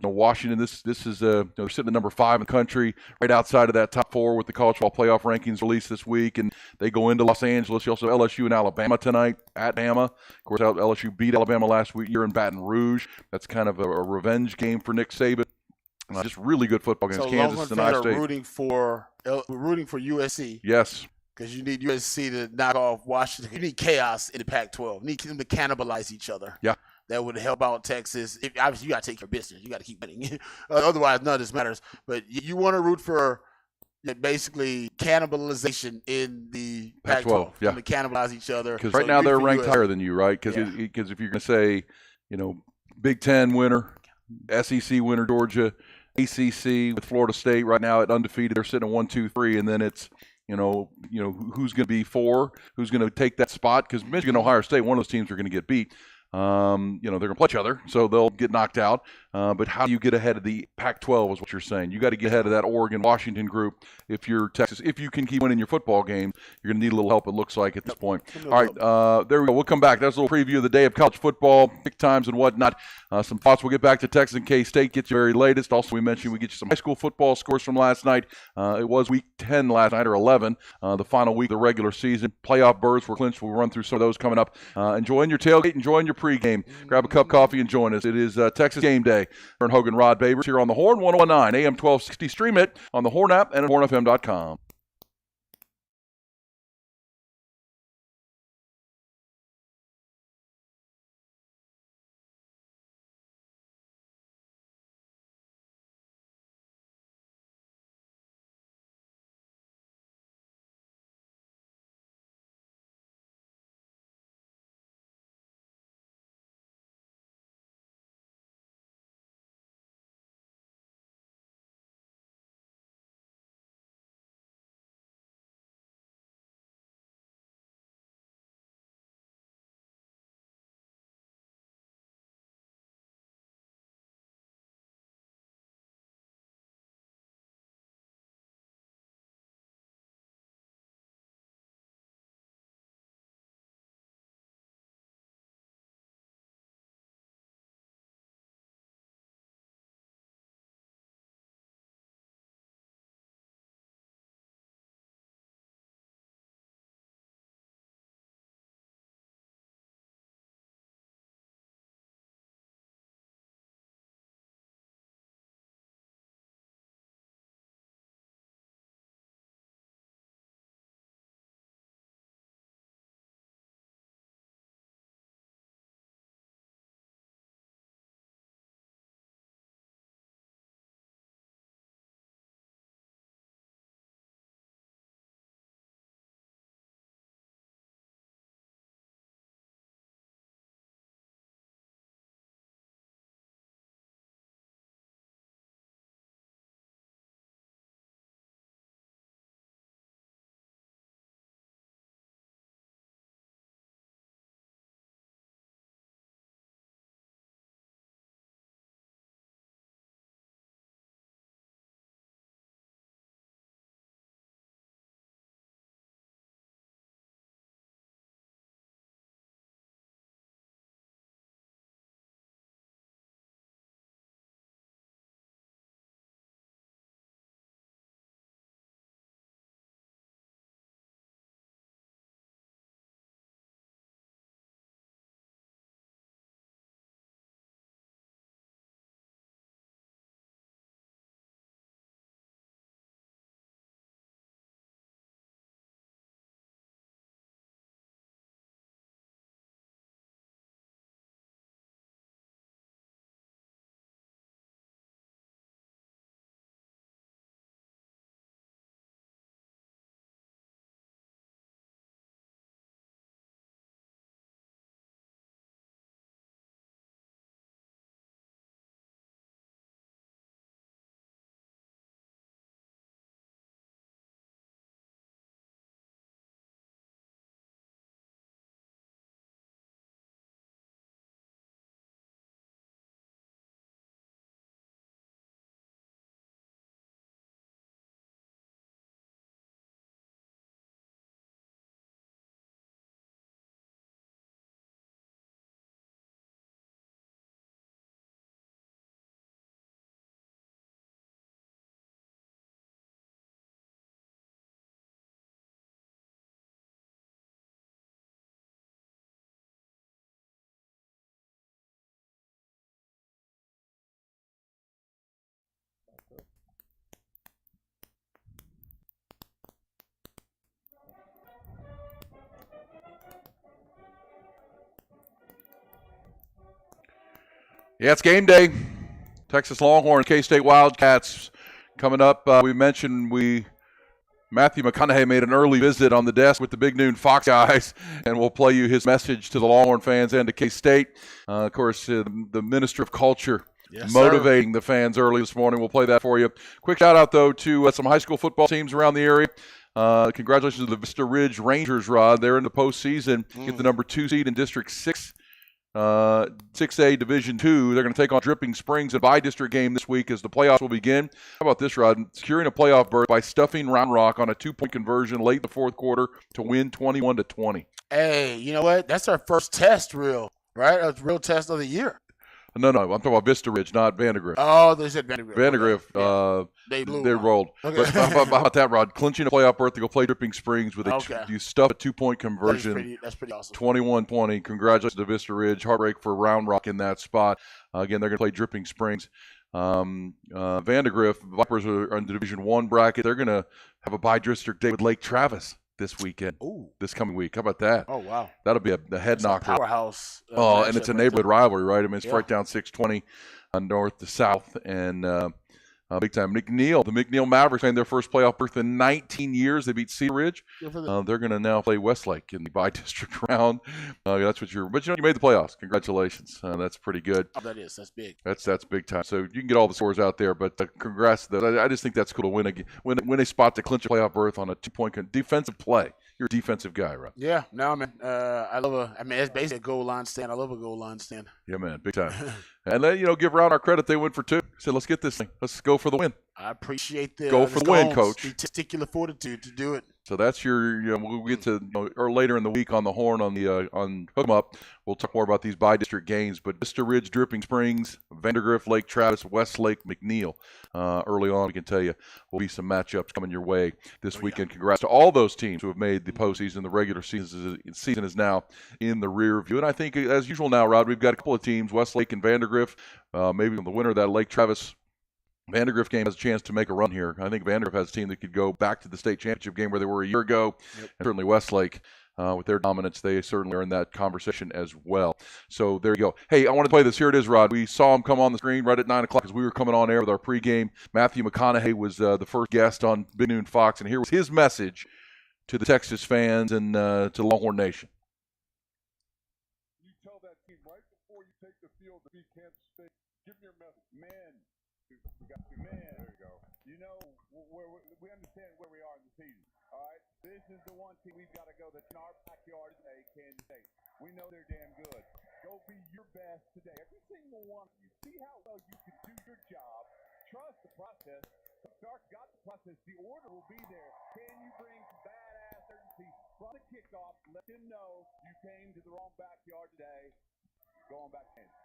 Washington, this is they're sitting at number 5 in the country, right outside of that top 4 with the college football playoff rankings released this week, and they go into Los Angeles. You also have LSU and Alabama tonight at Bama. Of course, LSU beat Alabama last year in Baton Rouge. That's kind of a revenge game for Nick Saban. Just really good football against Kansas and Iowa State. Rooting for USC. Yes. Because you need USC to knock off Washington. You need chaos in the Pac-12. You need them to cannibalize each other. Yeah. That would help out Texas. Obviously, you got to take your business. You got to keep winning. Otherwise, none of this matters. But you want to root for basically cannibalization in the Pac-12. Yeah. To cannibalize each other. Because right now they're ranked higher than you, right? Because if you're going to say, Big Ten winner, SEC winner, Georgia, ACC with Florida State right now at undefeated, they're sitting at 1, 2, 3, and then it's who's going to be 4, who's going to take that spot? Because Michigan, Ohio State, one of those teams are going to get beat. They're going to play each other, so they'll get knocked out. but how do you get ahead of the Pac-12 is what you're saying. You got to get ahead of that Oregon-Washington group if you're Texas. If you can keep winning your football games, you're going to need a little help, it looks like, at this point. All right, there we go. We'll come back. That's a little preview of the day of college football, pick times and whatnot. Some thoughts. We'll get back to Texas and K-State, get you the very latest. Also, we mentioned we get you some high school football scores from last night. It was week 10 last night, or 11, the final week of the regular season. Playoff berths were clinched. We'll run through some of those coming up. Enjoying your tailgate, enjoying your pregame. Grab a cup of coffee and join us. It is Texas Game Day. Aaron Hogan, Rod Babers here on the Horn, 1019 AM 1260. Stream it on the Horn app and at hornfm.com. Yeah, it's game day. Texas Longhorns, K-State Wildcats coming up. We mentioned Matthew McConaughey made an early visit on the desk with the Big Noon Fox guys, and we'll play you his message to the Longhorn fans and to K-State. Of course, the Minister of Culture motivating the fans early this morning. We'll play that for you. Quick shout-out, though, to some high school football teams around the area. Congratulations to the Vista Ridge Rangers, Rod. They're in the postseason. Get the number 2 seed in District 6 6A Division II. They're going to take on Dripping Springs, a bi-district game this week as the playoffs will begin. How about this, Rod? Securing a playoff berth by stuffing Round Rock on a 2-point conversion late in the fourth quarter to win 21-20. Hey, you know what? That's our first test, right? A real test of the year. No, I'm talking about Vista Ridge, not Vandergrift. Oh, they said Vandergrift. Vandergrift, They blew. they rolled. Okay. But how about that, Rod? Clinching a playoff berth to go play Dripping Springs with you stuff a 2-point conversion. That's pretty awesome. 21-20. Congratulations to Vista Ridge. Heartbreak for Round Rock in that spot. Again, they're going to play Dripping Springs. Vandergrift Vipers are in the Division I bracket. They're going to have a bi-district day with Lake Travis this weekend. Ooh. This coming week. How about that? Oh, wow. That'll be a head It's knocker. A powerhouse. And it's a neighborhood rivalry, right? I mean, it's Yeah. right down 620 north to south. And big time. McNeil, the McNeil Mavericks playing their first playoff berth in 19 years. They beat Cedar Ridge. They're going to now play Westlake in the bi-district round. That's what you made the playoffs. Congratulations. That's pretty good. Oh, that's big. That's big time. So you can get all the scores out there, but congrats to those. I just think that's cool to win a spot to clinch a playoff berth on a 2-point defensive play. You're a defensive guy, right? Yeah, no, man. It's basically a goal line stand. I love a goal line stand. Yeah, man, big time. And then, give Round our credit. They went for 2. Said, let's get this thing. Let's go for the win. I appreciate the Go for the win, Coach. The testicular fortitude to do it. So that's your. We'll get to or later in the week on the horn on Hook 'em Up. We'll talk more about these bi-district games. But Vista Ridge, Dripping Springs, Vandergrift, Lake Travis, Westlake, McNeil. Early on, we can tell you will be some matchups coming your way this weekend. Congrats to all those teams who have made the postseason. The regular season is now in the rear view, and I think as usual now, Rod, we've got a couple of teams, Westlake and Vandergrift. Maybe the winner of that Lake Travis Vandergrift game has a chance to make a run here. I think Vandergrift has a team that could go back to the state championship game where they were a year ago. Yep. And certainly Westlake, with their dominance, they certainly are in that conversation as well. So there you go. Hey, I want to play this. Here it is, Rod. We saw him come on the screen right at 9 o'clock as we were coming on air with our pregame. Matthew McConaughey was the first guest on Big Noon Fox, and here was his message to the Texas fans and to Longhorn Nation. You tell that team right before you take the field to beat Kansas State, give them your message. Man. There you go. We understand where we are in the season. All right, this is the one team we've got to go that's in our backyard today, Kansas State. We know they're damn good. Go be your best today. Every single one of you. See how well you can do your job. Trust the process. Stark got the process. The order will be there. Can you bring some badass urgency from the kickoff? Let them know you came to the wrong backyard today. Go on back to Kansas.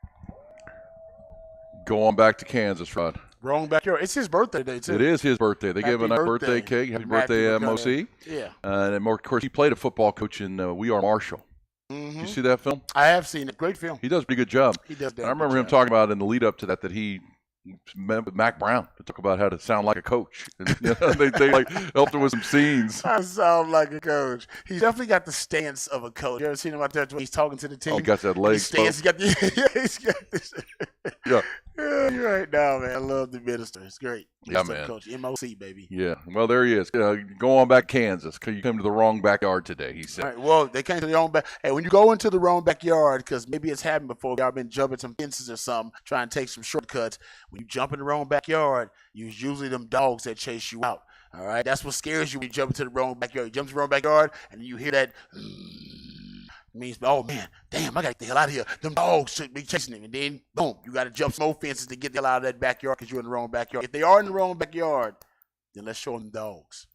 Go on back to Kansas, Rod. Wrong backyard. It's his birthday day, too. It is his birthday. They gave him a nice birthday cake. Happy birthday, MOC. Yeah. And of course, he played a football coach in We Are Marshall. Mm-hmm. Did you see that film? I have seen it. Great film. He does a pretty good job. He does. And I remember him talking about in the lead up to that he met with Mac Brown to talk about how to sound like a coach. And, they helped him with some scenes. I sound like a coach. He's definitely got the stance of a coach. You ever seen him out there when he's talking to the team? Oh, he got that leg. He's got he's got this. Yeah. Yeah, you're right now, man. I love the minister. It's great. Yeah, man. Coach, MOC, baby. Yeah. Well, there he is. Go on back, Kansas. You came to the wrong backyard today, he said. All right, well, they came to the wrong back. Hey, when you go into the wrong backyard, because maybe it's happened before, y'all been jumping some fences or something, trying to take some shortcuts. When you jump in the wrong backyard, it's usually them dogs that chase you out. All right? That's what scares you when you jump into the wrong backyard. You jump to the wrong backyard, and you hear that means, oh man, damn, I gotta get the hell out of here. Them dogs should be chasing him. And then, boom, you gotta jump some more fences to get the hell out of that backyard because you're in the wrong backyard. If they are in the wrong backyard, then let's show them dogs.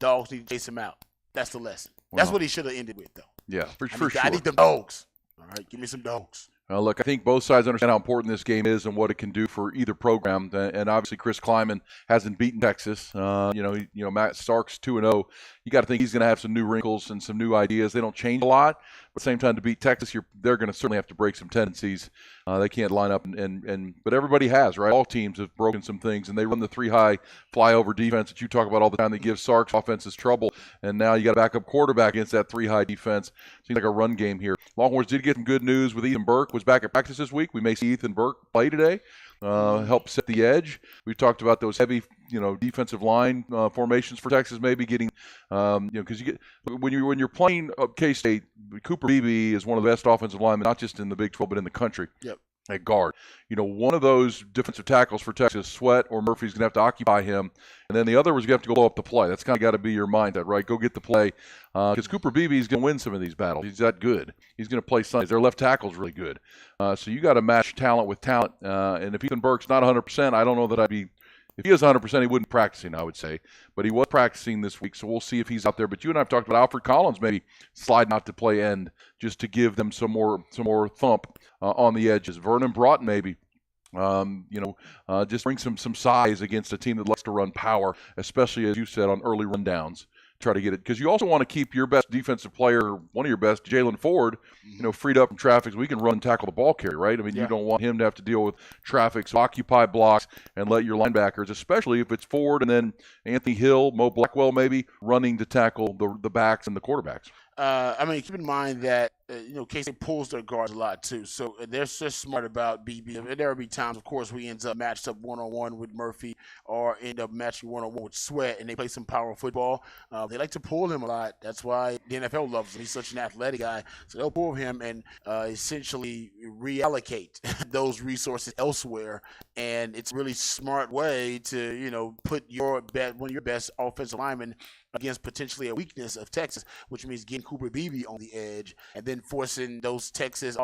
Dogs need to chase him out. That's the lesson. That's what he should have ended with, though. Yeah, for sure. I need them dogs. All right, give me some dogs. Look, I think both sides understand how important this game is and what it can do for either program. And obviously, Chris Kleiman hasn't beaten Texas. Matt Stark's 2-0. You got to think he's going to have some new wrinkles and some new ideas. They don't change a lot, but at the same time, to beat Texas, they're going to certainly have to break some tendencies. They can't line up but everybody has, right? All teams have broken some things, and they run the 3-high flyover defense that you talk about all the time that gives Sark's offenses trouble. And now you got a backup quarterback against that 3-high defense. Seems like a run game here. Longhorns did get some good news with Ethan Burke. Was back at practice this week. We may see Ethan Burke play today. Help set the edge. We talked about those heavy, defensive line formations for Texas, maybe getting, because when you're playing K-State, Cooper Beebe is one of the best offensive linemen, not just in the Big 12 but in the country. Yep. at guard. One of those defensive tackles for Texas, Sweat or Murphy's going to have to occupy him, and then the other was going to have to go up the play. That's kind of got to be your mindset, right? Go get the play, because Cooper Beebe is going to win some of these battles. He's that good. He's going to play Sundays. Their left tackle's really good. So you got to match talent with talent, and if Ethan Burke's not 100%, I don't know that I'd be. If he is 100%, he wouldn't be practicing, I would say. But he was practicing this week, so we'll see if he's out there. But you and I have talked about Alfred Collins maybe sliding out to play end just to give them some more thump on the edges. Vernon Broughton maybe. Just bring some size against a team that likes to run power, especially, as you said, on early rundowns. Try to get it, because you also want to keep your best defensive player, one of your best, Jalen Ford, freed up from traffic so we can run and tackle the ball carrier, right? I mean, You don't want him to have to deal with traffic, so occupy blocks and let your linebackers, especially if it's Ford and then Anthony Hill, Mo Blackwell maybe, running to tackle the backs and the quarterbacks. Keep in mind that, K-State pulls their guards a lot, too. So they're just smart about BB. There will be times, of course, we end up matched up one-on-one with Murphy or end up matching one-on-one with Sweat, and they play some power football. They like to pull him a lot. That's why the NFL loves him. He's such an athletic guy. So they'll pull him and essentially reallocate those resources elsewhere. And it's a really smart way to, put one of your best offensive linemen against potentially a weakness of Texas, which means getting Cooper Beebe on the edge and then forcing those Texas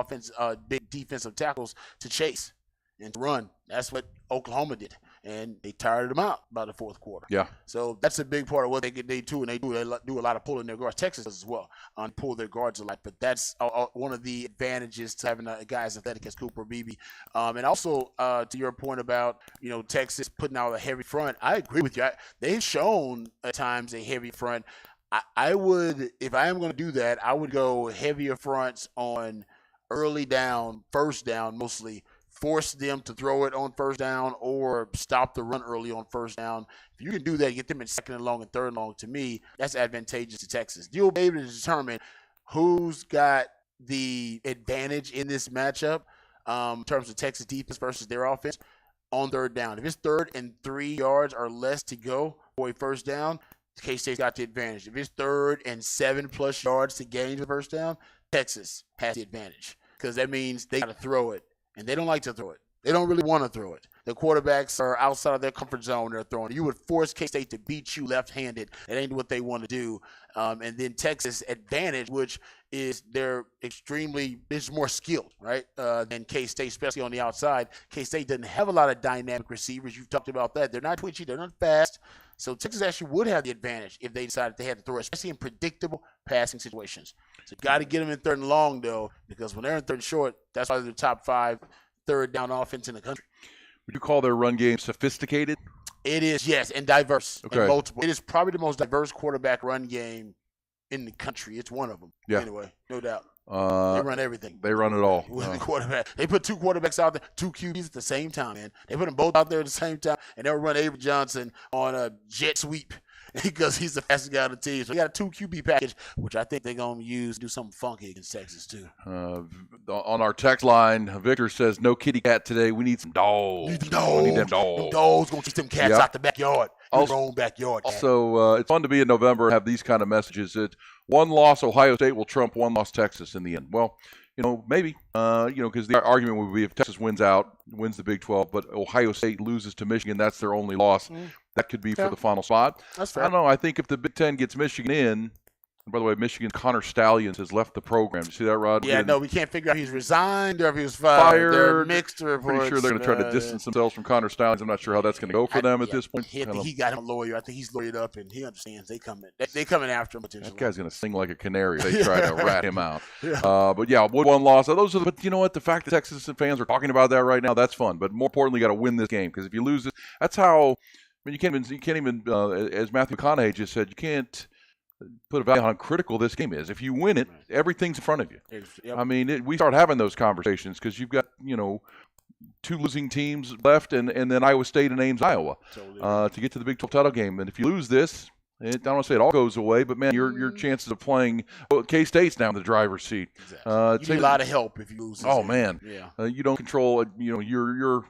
big defensive tackles to chase and to run. That's what Oklahoma did, and they tired them out by the fourth quarter. Yeah. So that's a big part of what they do, and they do a lot of pulling their guards. Texas does as well, pull their guards a lot. But that's one of the advantages to having a guy as athletic as Cooper Beebe. And also to your point about Texas putting out a heavy front, I agree with you. They've shown at times a heavy front. I would, if I am going to do that, I would go heavier fronts on early down, first down mostly. Force them to throw it on first down or stop the run early on first down. If you can do that, get them in second and long and third and long, to me, that's advantageous to Texas. You'll be able to determine who's got the advantage in this matchup in terms of Texas defense versus their offense on third down. If it's 3rd and 3 yards or less to go for a first down, K-State's got the advantage. If it's 3rd and 7+ yards to gain the first down, Texas has the advantage, because that means they got to throw it. And they don't like to throw it. They don't really want to throw it. The quarterbacks are outside of their comfort zone. They're throwing. You would force K-State to beat you left-handed. It ain't what they want to do. And then Texas' advantage, which is they're more skilled, right, than K-State, especially on the outside. K-State doesn't have a lot of dynamic receivers. You've talked about that. They're not twitchy. They're not fast. So Texas actually would have the advantage if they decided they had to throw, especially in predictable passing situations. So you got to get them in 3rd and long, though, because when they're in 3rd and short, that's why they're the top 5 third down offense in the country. Would you call their run game sophisticated? It is, yes, and diverse. Okay. And multiple. It is probably the most diverse quarterback run game in the country. It's one of them. Yeah. Anyway, no doubt. They run everything. They run it all. With the quarterback. They put 2 quarterbacks out there, 2 QBs at the same time, man. They put them both out there at the same time, and they'll run Avery Johnson on a jet sweep because he's the fastest guy on the team. So we got a 2 QB package, which I think they're going to use to do something funky against Texas, too. On our text line, Victor says, no kitty cat today. We need some dogs. We need them dogs. Them dogs going to teach them cats out the backyard. Your own backyard. Also, it's fun to be in November and have these kind of messages. It's one loss Ohio State will trump one loss Texas in the end. Well, maybe, because the argument would be if Texas wins the Big 12, but Ohio State loses to Michigan, that's their only loss. That could be for the final spot. That's fair. I don't know. I think if the Big 10 gets Michigan in, and by the way, Michigan Connor Stallions has left the program. You see that, Rod? Yeah, no, we can't figure out if he's resigned or if he was fired. They're mixed reports. Pretty sure they're going to try to distance themselves from Connor Stallions. I'm not sure how that's going to go for them at this point. He got him a lawyer. I think he's lawyered up, and he understands they coming after him potentially. That guy's going to sing like a canary if they try to rat him out. But yeah, one loss. But you know what? The fact that Texas fans are talking about that right now, that's fun. But more importantly, you got to win this game, because if you lose it, that's how. I mean, you can't even, as Matthew McConaughey just said, you can't put a value on how critical this game is. If you win it, everything's in front of you. Yep. I mean, we start having those conversations because you've got, 2 losing teams left, and then Iowa State and Ames, Iowa, to get to the Big 12 title game. And if you lose this, I don't want to say it all goes away, but man, your chances of playing K-State's now in the driver's seat. Exactly. You need a lot of help if you lose. Oh man, yeah. You don't control your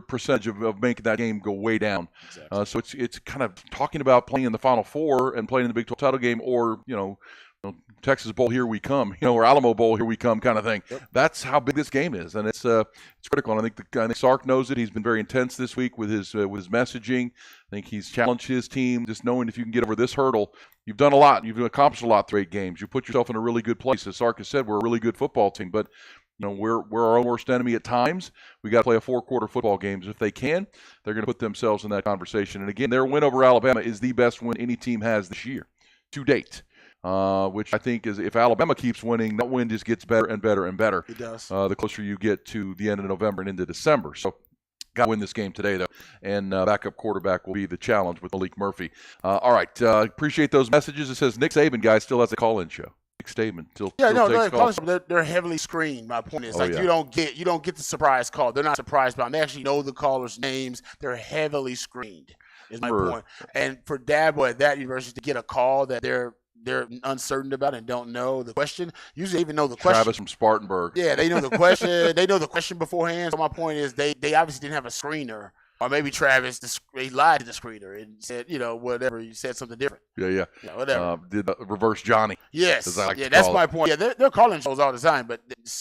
percentage of making that game go way down. Exactly. So it's kind of talking about playing in the Final Four and playing in the Big 12 title game, or Texas Bowl, here we come, or Alamo Bowl, here we come kind of thing. Yep. That's how big this game is, and it's critical. And I think Sark knows it. He's been very intense this week with his messaging. I think he's challenged his team, just knowing if you can get over this hurdle, you've done a lot. You've accomplished a lot through 8 games. You put yourself in a really good place. As Sark has said, we're a really good football team, but we're our own worst enemy at times. We got to play a 4-quarter football games. If they can, they're going to put themselves in that conversation. And again, their win over Alabama is the best win any team has this year to date. Which I think is, if Alabama keeps winning, that win just gets better and better and better. It does. The closer you get to the end of November and into December. So, got to win this game today, though. And backup quarterback will be the challenge with Malik Murphy. All right. Appreciate those messages. It says Nick Saban, guy, still has a call-in show. Nick Saban still takes calls. They're heavily screened. My point is, yeah. you don't get the surprise call. They're not surprised by them. They actually know the callers' names. They're heavily screened. Is my point. And for Dabo at that university to get a call that they're uncertain about and don't know the question. Usually they even know the question. Travis from Spartanburg. Yeah, they know the question. They know the question beforehand. So my point is they obviously didn't have a screener. Or maybe Travis, he lied to the screener and said, whatever. He said something different. Yeah. Whatever. Did reverse Johnny. Yes. Like that's my point. Yeah, they're calling shows all the time, but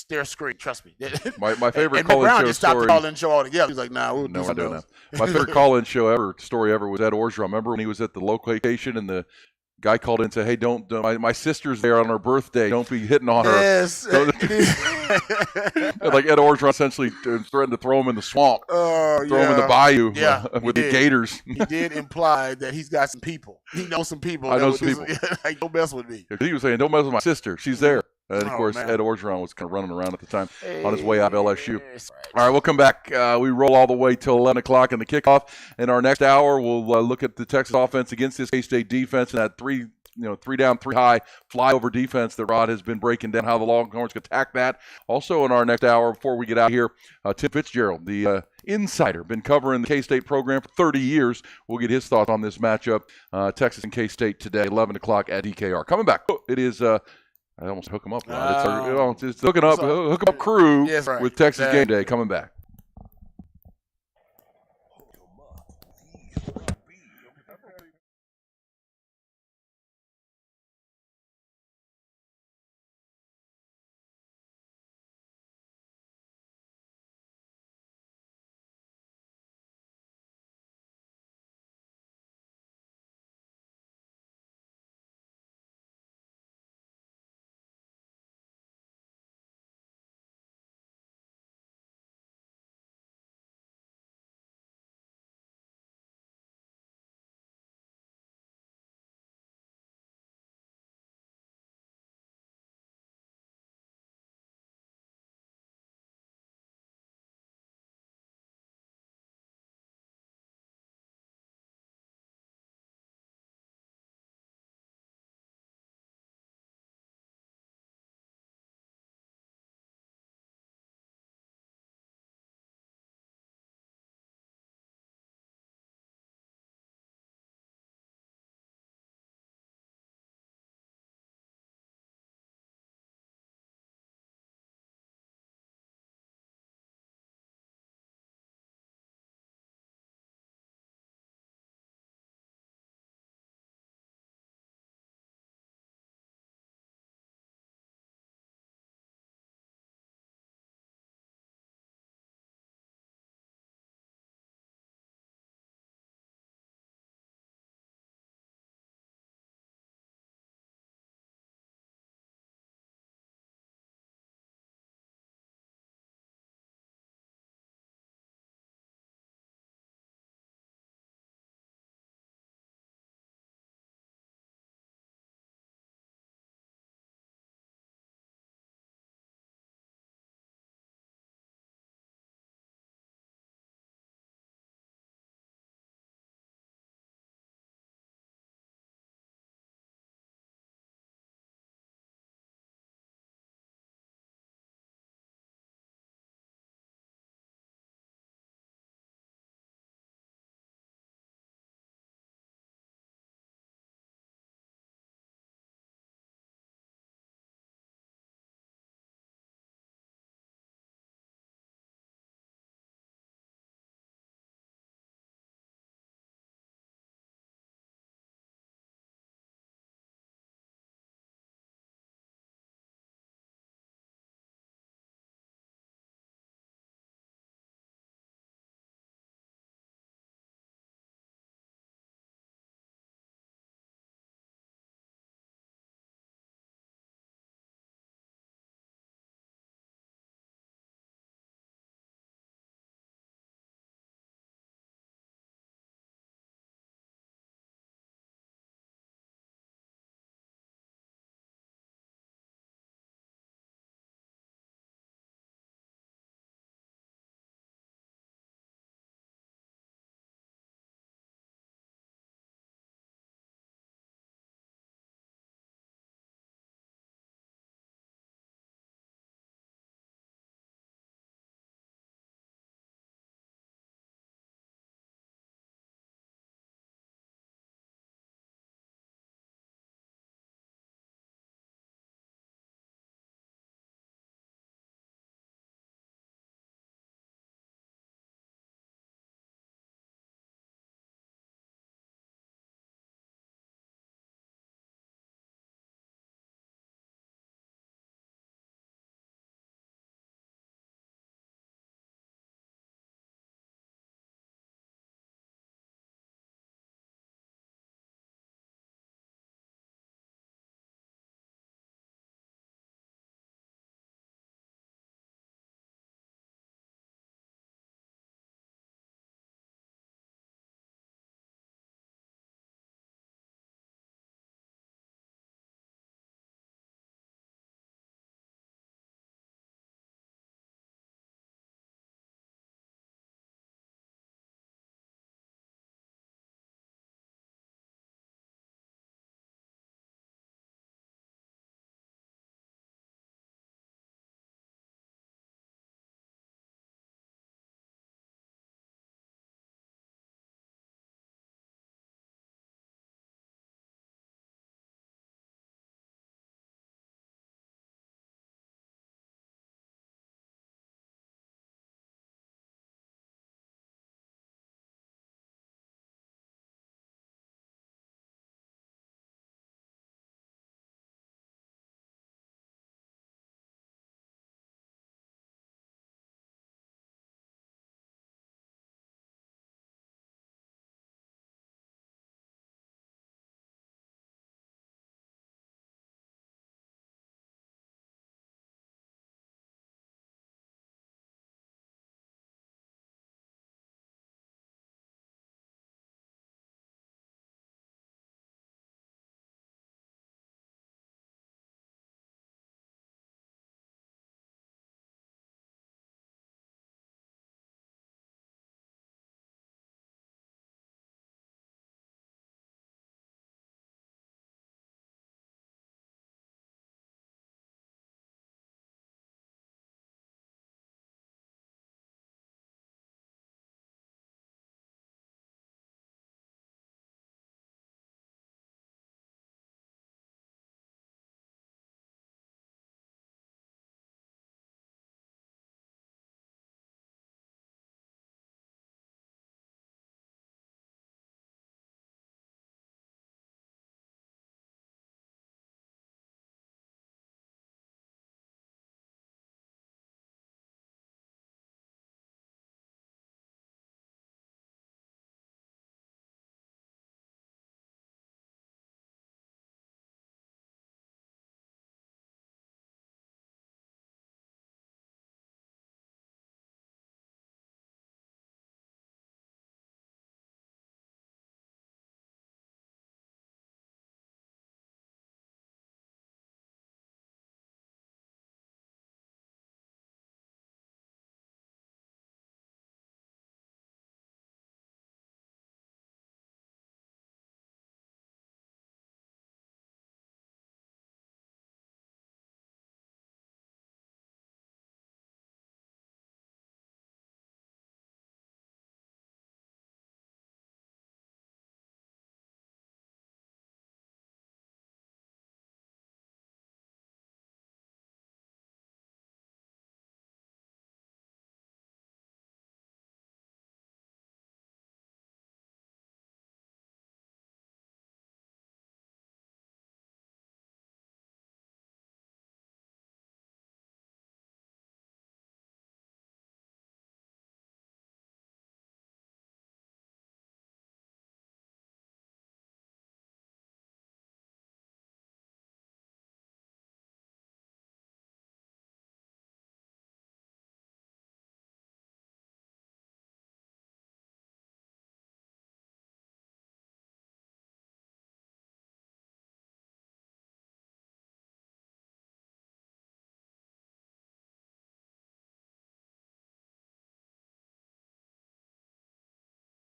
they're screened. Trust me. My favorite and call-in McBrown show just stopped story. the call-in show altogether. He's like, nah, we'll do No, I something don't else. know. My favorite call-in story ever was Ed Orgeron. Remember when he was at the location and the guy called in and said, "Hey, don't my sister's there on her birthday. Don't be hitting on her." Yes. Like Ed Orgeron essentially threatened to throw him in the swamp, throw him in the bayou with the Gators. He did imply that he's got some people. He knows some people. I know some people. Like, don't mess with me. He was saying, "Don't mess with my sister. She's there." And, of course, man. Ed Orgeron was kind of running around at the time on his way out of LSU. All right, we'll come back. We roll all the way till 11 o'clock in the kickoff. In our next hour, we'll look at the Texas offense against this K-State defense and that 3 down, 3 high flyover defense that Rod has been breaking down, how the Longhorns can attack that. Also in our next hour, before we get out here, Tim Fitzgerald, the insider, been covering the K-State program for 30 years. We'll get his thoughts on this matchup, Texas and K-State today, 11 o'clock at DKR. Coming back, it is I almost hook them up. It's hooking up, hook 'em up crew with Texas Game Day coming back.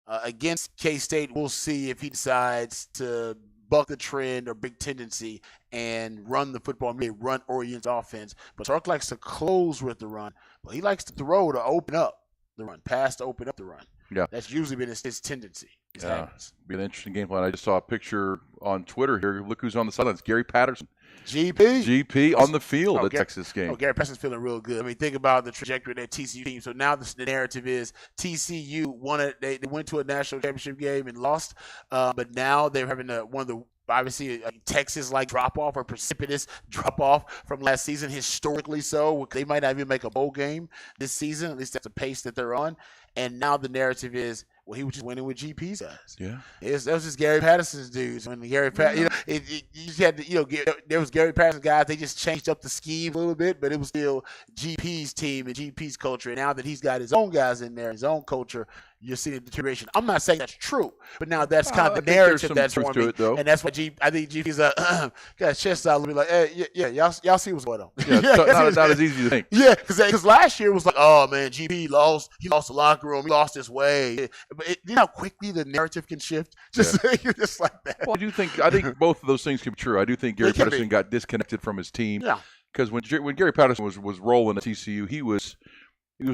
Against K-State, we'll see if he decides to buck the trend or big tendency and run the football, maybe run-oriented offense. But Sark likes to close with the run, but he likes to throw to open up the run, pass to open up the run. Yeah. That's usually been his tendency. His habits. Be an interesting game plan. I just saw a picture on Twitter here. Look who's on the sidelines. Gary Patterson. GP on the field at Texas game. Oh, Gary Patterson's feeling real good. I mean, think about the trajectory of that TCU team. So now the narrative is TCU won it. They went to a national championship game and lost, but now they're having one of the obviously Texas-like drop-off or precipitous drop-off from last season, historically so. They might not even make a bowl game this season. At least that's the pace that they're on. And now the narrative is, well, he was just winning with GP's guys. Yeah, that was just Gary Patterson's dudes. When Gary Patterson, you just had to, there was Gary Patterson guys. They just changed up the scheme a little bit, but it was still GP's team and GP's culture. And now that he's got his own guys in there, his own culture, you're seeing a deterioration. I'm not saying that's true, but now that's kind of the narrative that's forming, and that's what I think GP's got his chest out and be like, hey, yeah, y'all see what's going on. Yeah, not as easy to think. Yeah, because last year it was like, oh man, GP lost. He lost the locker room. He lost his way. But you know how quickly the narrative can shift, just like that. Well, I think both of those things can be true. I do think Gary Patterson got disconnected from his team. Yeah, because when Gary Patterson was rolling at TCU, he was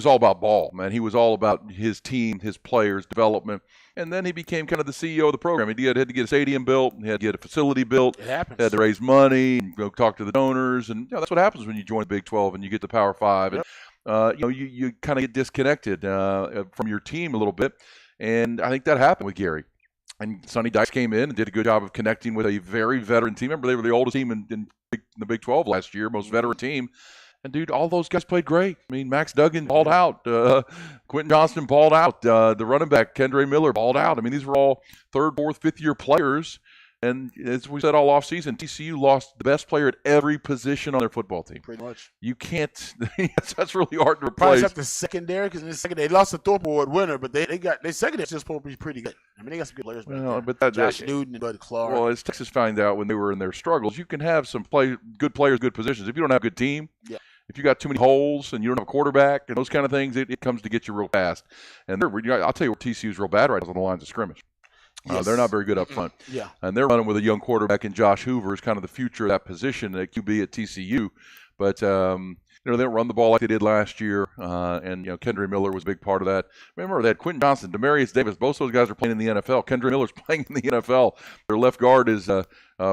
all about ball, man. He was all about his team, his players, development. And then he became kind of the CEO of the program. He had to get a stadium built. He had to get a facility built. It happens. He had to raise money, go talk to the donors. And that's what happens when you join the Big 12 and you get the Power 5. Yep. And, you kind of get disconnected from your team a little bit. And I think that happened with Gary. And Sonny Dykes came in and did a good job of connecting with a very veteran team. Remember, they were the oldest team in the Big 12 last year, most veteran team. And, dude, all those guys played great. I mean, Max Duggan balled out. Quentin Johnston balled out. The running back, Kendre Miller, balled out. I mean, these were all third, fourth, fifth-year players. And as we said all offseason, TCU lost the best player at every position on their football team. Pretty much. You can't – that's really hard to Probably replace. up the secondary, because in the secondary, they lost the Thorpe Award winner, but they got their secondary still supposed to be pretty good. I mean, they got some good players back there. But Josh Newton and Bud Clark. Well, as Texas found out when they were in their struggles, you can have some good players, good positions. If you don't have a good team, if you got too many holes and you don't have a quarterback and those kind of things, it comes to get you real fast. And I'll tell you where TCU's real bad right now is on the lines of scrimmage. Yes. They're not very good up front. Yeah. And they're running with a young quarterback in Josh Hoover, who's kind of the future of that position at QB at TCU. But, they don't run the ball like they did last year. And Kendre Miller was a big part of that. Remember, they had Quentin Johnston, Demarius Davis. Both those guys are playing in the NFL. Kendre Miller's playing in the NFL. Their left guard is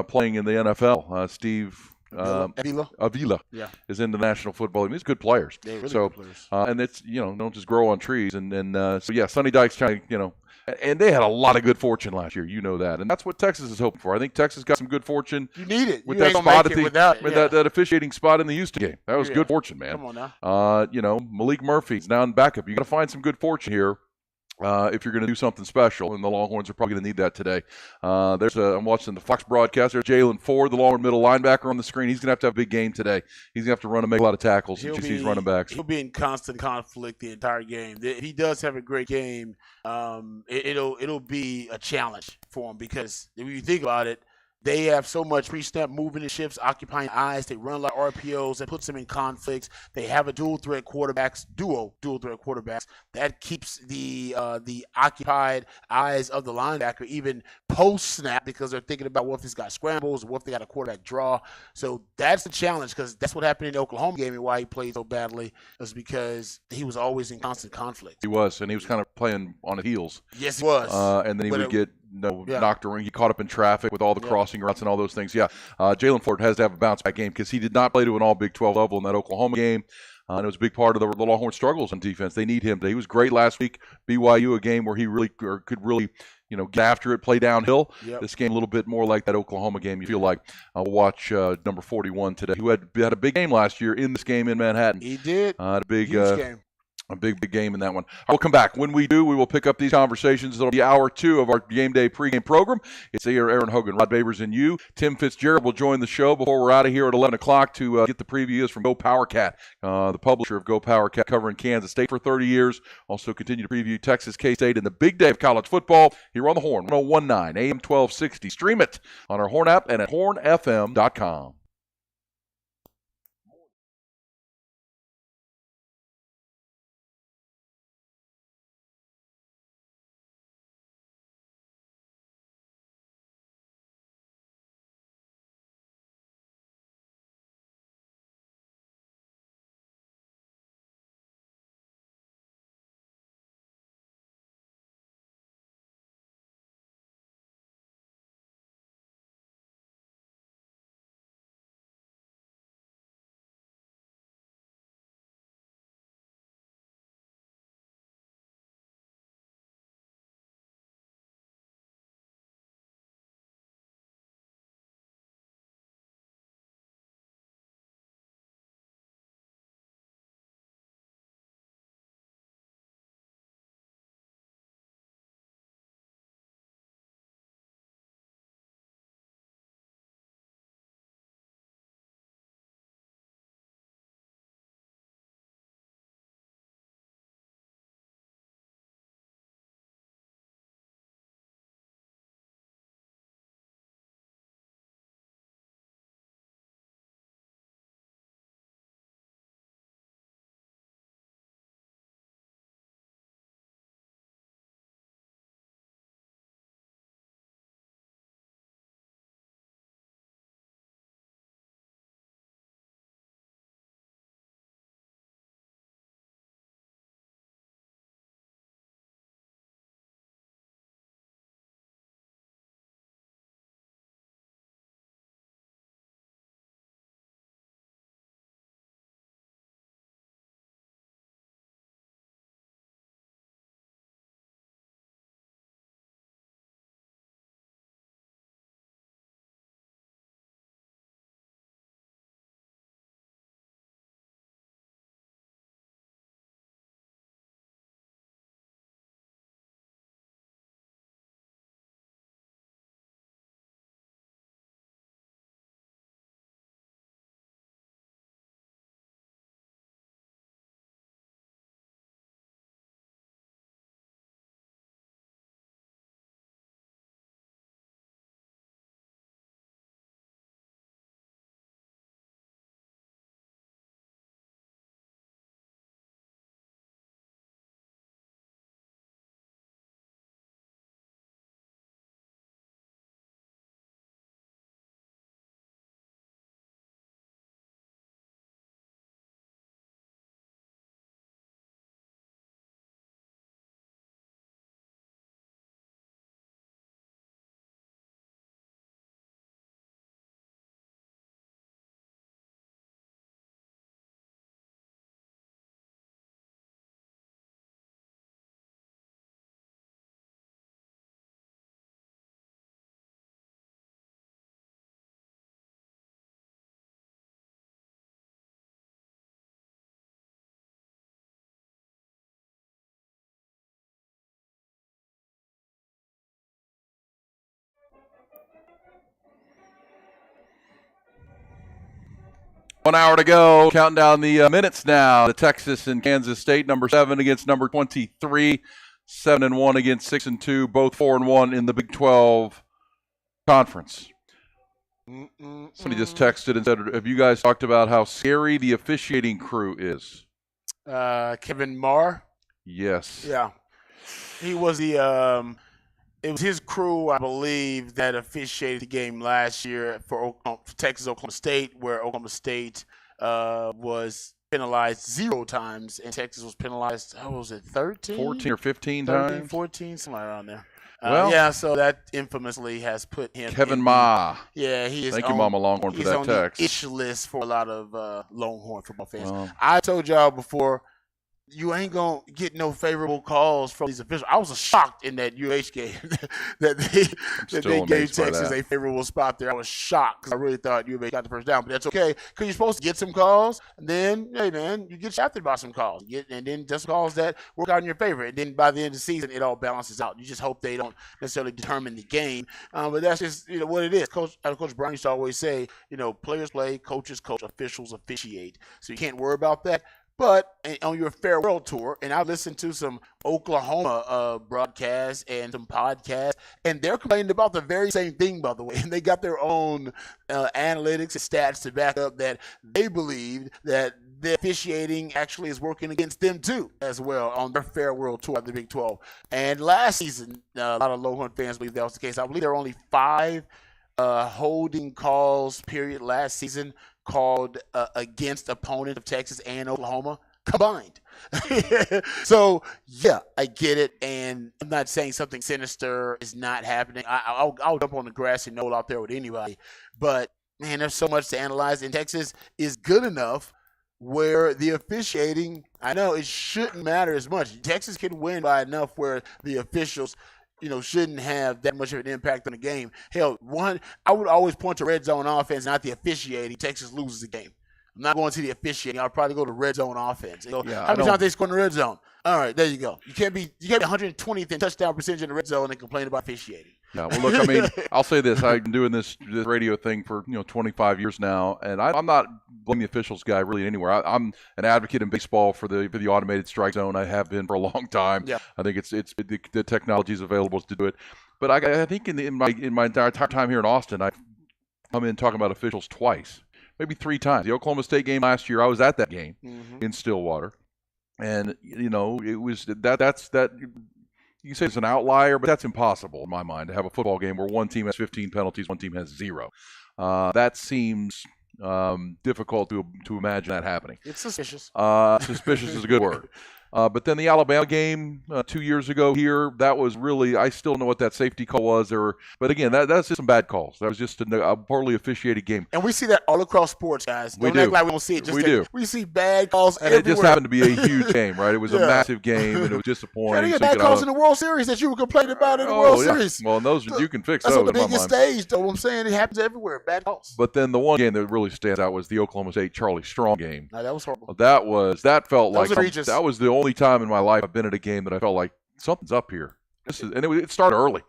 playing in the NFL. Steve Avila is in the National Football League. These are good players. They're really good players. And it's, don't just grow on trees. And Sonny Dykes trying to, and they had a lot of good fortune last year. You know that. And that's what Texas is hoping for. I think Texas got some good fortune. You need it. With you that spot at that officiating spot in the Houston game. That was good fortune, man. Come on now. Malik Murphy's now in backup. You got to find some good fortune here. If you're going to do something special, and the Longhorns are probably going to need that today. I'm watching the Fox broadcast. There's Jalen Ford, the Longhorn middle linebacker on the screen. He's going to have a big game today. He's going to have to run and make a lot of tackles. He's running backs. He'll be in constant conflict the entire game. If he does have a great game, it'll be a challenge for him, because if you think about it, they have so much pre-snap moving and shifts, occupying eyes. They run like RPOs. That puts them in conflicts. They have a dual threat quarterbacks. That keeps the occupied eyes of the linebacker even post-snap, because they're thinking about what if this guy scrambles, or what if they got a quarterback draw. So that's the challenge, because that's what happened in the Oklahoma game, and why he played so badly is because he was always in constant conflict. He was, and he was kind of playing on his heels. Yes, he was. And then he would get knocked around. He caught up in traffic with all the crossing routes and all those things. Jalen Ford has to have a bounce-back game, because he did not play to an all Big 12 level in that Oklahoma game. And it was a big part of the Longhorn struggles on defense. They need him. He was great last week. BYU, a game where he could really get after it, play downhill. Yep. This game a little bit more like that Oklahoma game. You feel like we'll watch number 41 today, who had a big game last year in this game in Manhattan. He did. A big huge game. A big game in that one. We'll come back. When we do, we will pick up these conversations. It'll be hour 2 of our Game Day pregame program. It's Aaron Hogan, Rod Babers, and you. Tim Fitzgerald will join the show before we're out of here at 11 o'clock to get the previews from Go Power Cat, the publisher of Go Power Cat, covering Kansas State for 30 years. Also continue to preview Texas K-State and the big day of college football here on the Horn, 1019 AM 1260. Stream it on our Horn app and at hornfm.com. 1 hour to go. Counting down the minutes now. The Texas and Kansas State, number 7 against number 23, 7-1 against 6-2, both 4-1 in the Big 12 conference. Somebody just texted and said, have you guys talked about how scary the officiating crew is? Kevin Marr. Yes. Yeah. He was the it was his crew, I believe, that officiated the game last year for Texas Oklahoma State, where Oklahoma State was penalized 0 times, and Texas was penalized, how was it, 13? 14 or 15 13, times. 14, somewhere around there. Well, yeah, so that infamously has put him Kevin Ma. Yeah, he is. Thank you, Mama Longhorn, for he's that on text. the issue list for a lot of Longhorn football fans. Well, I told y'all before, you ain't gonna get no favorable calls from these officials. I was shocked in that UH game that they gave Texas a favorable spot there. I was shocked because I really thought UH got the first down, but that's okay because you're supposed to get some calls, and then hey man, you get shafted by some calls, and then just calls that work out in your favor, and then by the end of the season, it all balances out. You just hope they don't necessarily determine the game, but that's just what it is. Coach Brown used to always say, players play, coaches coach, officials officiate, so you can't worry about that. But on your farewell tour, and I listened to some Oklahoma broadcasts and some podcasts, and they're complaining about the very same thing, by the way. And they got their own analytics and stats to back up that they believed that the officiating actually is working against them too, as well, on their farewell tour of the Big 12. And last season, a lot of Longhorn fans believe that was the case. I believe there were only 5 holding calls, period, last season called against opponents of Texas and Oklahoma combined. So, yeah, I get it, and I'm not saying something sinister is not happening. I'll jump on the grassy knoll out there with anybody, but, man, there's so much to analyze, and Texas is good enough where the officiating, I know it shouldn't matter as much. Texas can win by enough where the officials shouldn't have that much of an impact on the game. Hell, I would always point to red zone offense, not the officiating. Texas loses the game. I'm not going to the officiating. I'll probably go to red zone offense. How many times they score in the red zone? All right, there you go. You can't be 120th in touchdown percentage in the red zone and complain about officiating. Yeah, well, look, I mean, I'll say this. I've been doing this radio thing for 25 years now, and I'm not blaming the officials guy really anywhere. I'm an advocate in baseball for the automated strike zone. I have been for a long time. Yeah. I think it's the technology is available to do it. But I think in my entire time here in Austin, I've come in talking about officials twice, maybe 3 times. The Oklahoma State game last year, I was at that game in Stillwater, and it was that's. You can say it's an outlier, but that's impossible in my mind to have a football game where one team has 15 penalties, one team has 0. That seems difficult to imagine that happening. It's suspicious. Suspicious is a good word. But then the Alabama game 2 years ago here, that was really, I still don't know what that safety call was. But again, that's just some bad calls. That was just a poorly officiated game. And we see that all across sports, guys. Don't act like we don't see it. We do. We see bad calls and everywhere. It just happened to be a huge game, right? It was a massive game, and it was disappointing. You get bad calls in the World Series that you were complaining about in the World Series. Well, those you can fix that's those. That's on the biggest stage, though. I'm saying it happens everywhere. Bad calls. But then the one game that really stands out was the Oklahoma State Charlie Strong game. No, that was horrible. That felt like egregious. That was the only time in my life I've been at a game that I felt like something's up here. It started early.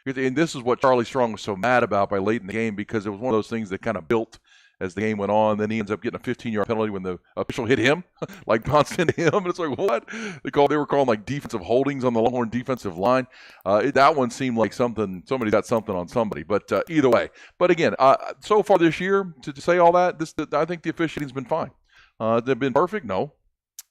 And this is what Charlie Strong was so mad about by late in the game, because it was one of those things that kind of built as the game went on. Then he ends up getting a 15-yard penalty when the official hit him, like Constant him. And it's like, what? They were calling like defensive holdings on the Longhorn defensive line. That one seemed like somebody got something on somebody. But either way. But again, so far this year, to say all that, I think the officiating's been fine. They've been perfect? No.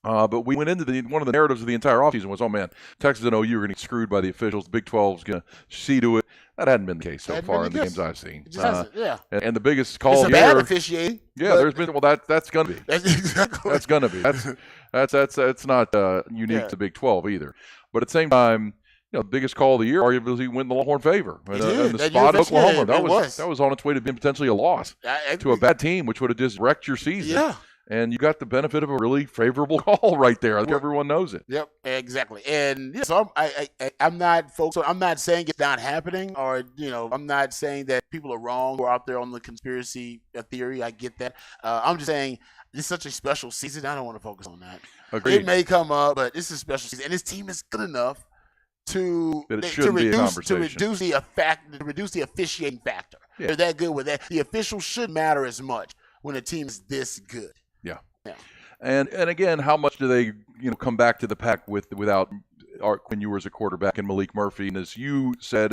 But we went into one of the narratives of the entire offseason was, oh man, Texas and OU are going to get screwed by the officials. The Big 12 is going to see to it. That hadn't been the case so far in the games I've seen. It just hasn't, yeah. And the biggest call it's a bad officiating. Yeah, there's been. Well, that's going to be. That's exactly. That's going to be. That's not unique to Big 12 either. But at the same time, the biggest call of the year arguably went in the Longhorn favor. And the spot of Oklahoma, that was on its way to being potentially a loss to a bad team, which would have just wrecked your season. Yeah. And you got the benefit of a really favorable call right there. I think everyone knows it. Yep, exactly. And so I'm not, folks. I'm not saying it's not happening, or I'm not saying that people are wrong or out there on the conspiracy theory. I get that. I'm just saying it's such a special season. I don't want to focus on that. Agreed. It may come up, but it's a special season, and this team is good enough to reduce the officiating factor. Yeah. They're that good with that. The officials should matter as much. when a team is this good. And again, how much do they come back to the pack without Art Quinn Ewers as a quarterback and Malik Murphy? And as you said,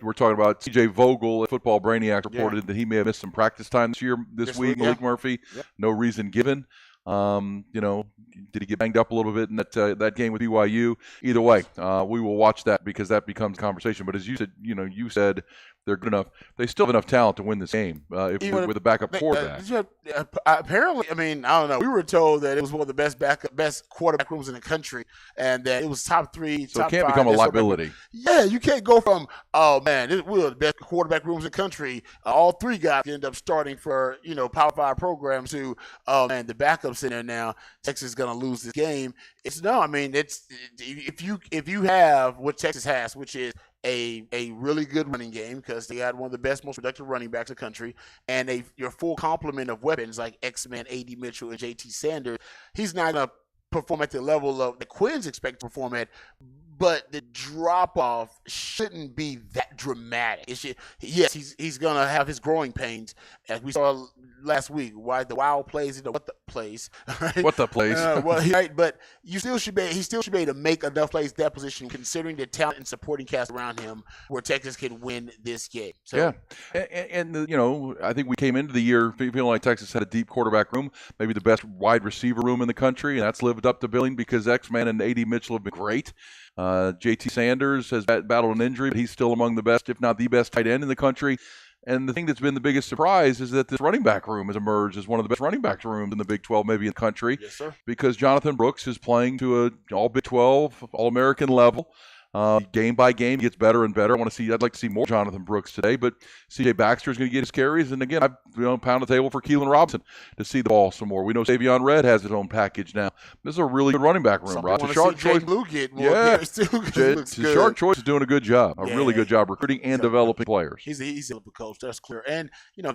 we're talking about C.J. Vogel, Football Brainiac reported that he may have missed some practice time this week. Malik Murphy, no reason given. Did he get banged up a little bit in that game with BYU? Either way, we will watch that because that becomes conversation. But as you said, you said they're good enough. They still have enough talent to win this game with a backup quarterback. Apparently, I don't know. We were told that it was one of the best quarterback rooms in the country, and that it was top 3. So top it can't 5, become a liability. Yeah, you can't go from we're the best quarterback rooms in the country. All 3 guys end up starting for Power 5 programs to the backups in there now. Texas is going to lose this game. It's if you have what Texas has, which is a really good running game because they had one of the best, most productive running backs in the country, and your full complement of weapons like X-Men, A.D. Mitchell, and J.T. Sanders. He's not going to perform at the level of the Quinn's expect to perform at, but the drop-off shouldn't be that dramatic. He's going to have his growing pains, as we saw last week. Why the wild plays, what the plays. Right? What the plays. Right, but he still should be able to make enough plays that position, considering the talent and supporting cast around him, where Texas can win this game. So, yeah, and I think we came into the year feeling like Texas had a deep quarterback room, maybe the best wide receiver room in the country, and that's lived up to billing because X-Man and A.D. Mitchell have been great. J.T. Sanders has battled an injury, but he's still among the best, if not the best, tight end in the country. And the thing that's been the biggest surprise is that this running back room has emerged as one of the best running back rooms in the Big 12, maybe in the country. Yes, sir. Because Jonathan Brooks is playing to an all Big 12, All-American level. Game by game, he gets better and better. I'd like to see more Jonathan Brooks today, but C.J. Baxter is going to get his carries. And again, I've pound the table for Keelan Robinson to see the ball some more. We know Savion Red has his own package now. This is a really good running back room, Rod. Shark Choice Shark Choice is doing a good job, really good job recruiting and developing players. He's a coach, that's clear. And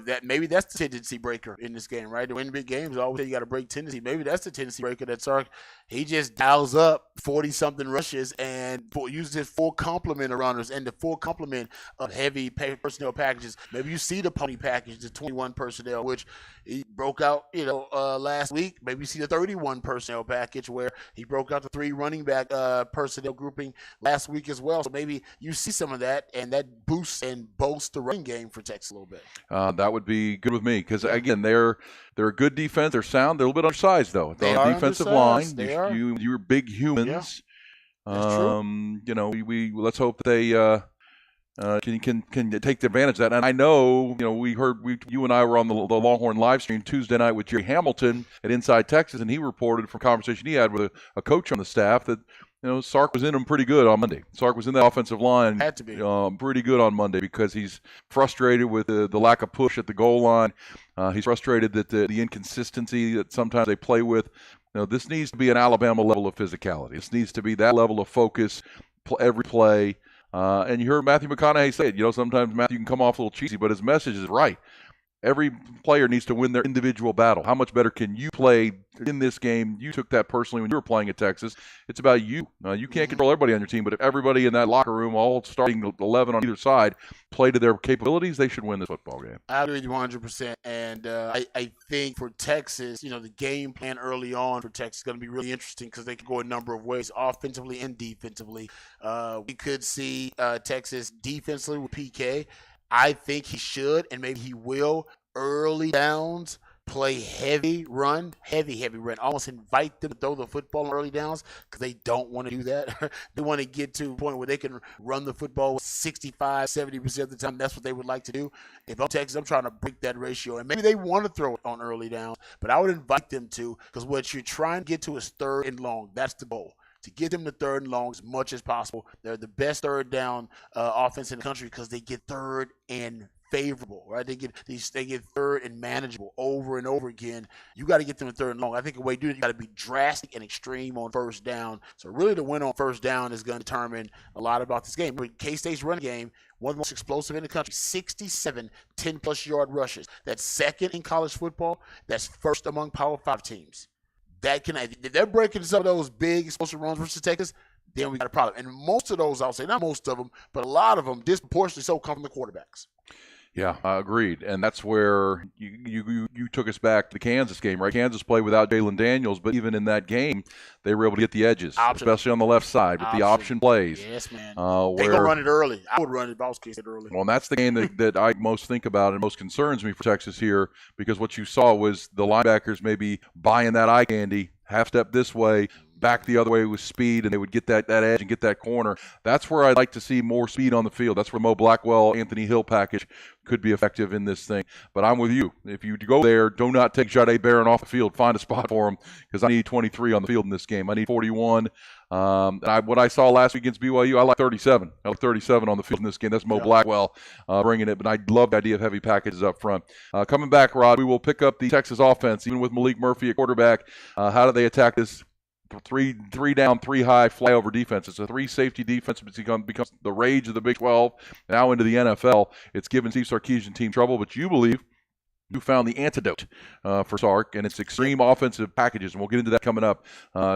that maybe that's the tendency breaker in this game, right? To win big games, always say you got to break tendency. Maybe that's the tendency breaker that Sark. He just dials up 40-something rushes and uses his full complement of runners and the full complement of heavy personnel packages. Maybe you see the pony package, the 21 personnel, which he broke out, last week. Maybe you see the 31 personnel package where he broke out the 3 running back personnel grouping last week as well. So maybe you see some of that, and that boosts and bolsters the running game for Texas a little bit. That would be good with me because, again, they're a good defense. They're sound. They're a little bit undersized, though. They are defensive undersized. line. You're big humans. Yeah. That's true. We let's hope that they can take advantage of that. And I know, you and I were on the Longhorn live stream Tuesday night with Jerry Hamilton at Inside Texas, and he reported from a conversation he had with a coach on the staff that Sark was in him pretty good on Monday. Sark was in that offensive line. Had to be. Pretty good on Monday because he's frustrated with the lack of push at the goal line. He's frustrated that the inconsistency that sometimes they play with. This needs to be an Alabama level of physicality. This needs to be that level of focus every play. And you heard Matthew McConaughey say it. Sometimes Matthew can come off a little cheesy, but his message is right. Every player needs to win their individual battle. How much better can you play in this game? You took that personally when you were playing at Texas. It's about you. You can't control everybody on your team, but if everybody in that locker room, all starting 11 on either side, play to their capabilities, they should win this football game. I agree with you 100%. And I think for Texas, the game plan early on for Texas is going to be really interesting because they can go a number of ways, offensively and defensively. We could see Texas defensively with PK. I think he should, and maybe he will, early downs, play heavy run, almost invite them to throw the football on early downs because they don't want to do that. They want to get to a point where they can run the football 65, 70% of the time. That's what they would like to do. If I'm Texas, I'm trying to break that ratio, and maybe they want to throw it on early downs, but I would invite them to because what you're trying to get to is 3rd and long. That's the goal. To get them to 3rd and long as much as possible. They're the best 3rd down offense in the country because they get 3rd and favorable, right? They get 3rd and manageable over and over again. You got to get them to 3rd and long. I think the way to do it, you got to be drastic and extreme on 1st down. So really the win on 1st down is going to determine a lot about this game. K-State's running game, one of the most explosive in the country, 67 10-plus yard rushes. That's 2nd in college football. That's 1st among Power 5 teams. If they're breaking some of those big explosive runs versus Texas, then we got a problem. And most of those, I'll say, not most of them, but a lot of them, disproportionately so, come from the quarterbacks. Yeah, agreed. And that's where you took us back to the Kansas game, right? Kansas played without Jalen Daniels, but even in that game, they were able to get the edges, especially on the left side with the option plays. Yes, man. They Where, gonna run it early. I would run it if I was K-State early. well, and that's the game that I most think about and most concerns me for Texas here, because what you saw was the linebackers maybe buying that eye candy, half step this way, back the other way with speed, and they would get that edge and get that corner. That's where I'd like to see more speed on the field. That's where Mo Blackwell, Anthony Hill package could be effective in this thing. But I'm with you. If you go there, do not take Jahdae Barron off the field. Find a spot for him, because I need 23 on the field in this game. I need 41. What I saw last week against BYU, I like 37. I like 37 on the field in this game. That's Mo Blackwell bringing it. But I love the idea of heavy packages up front. Coming back, Rod, we will pick up the Texas offense, even with Malik Murphy at quarterback. How do they attack this three down, three high flyover defense? It's a three safety defense. It's becomes the rage of the Big 12 now into the NFL. It's given Steve Sarkisian team trouble, but you believe you found the antidote for Sark, and it's extreme offensive packages, and we'll get into that coming up.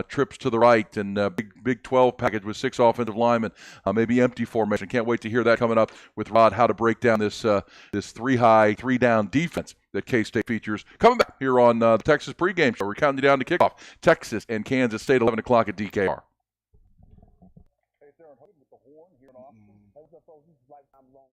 Trips to the right and Big 12 package with 6 offensive linemen, maybe empty formation. Can't wait to hear that coming up with Rod, how to break down this three high, three down defense that K-State features. Coming back here on the Texas pregame show. We're counting down to kickoff. Texas and Kansas State, 11 o'clock at DKR. Hey, it's Aaron Hood with the horn here in Austin. What's up, folks? This is Lifetime Long.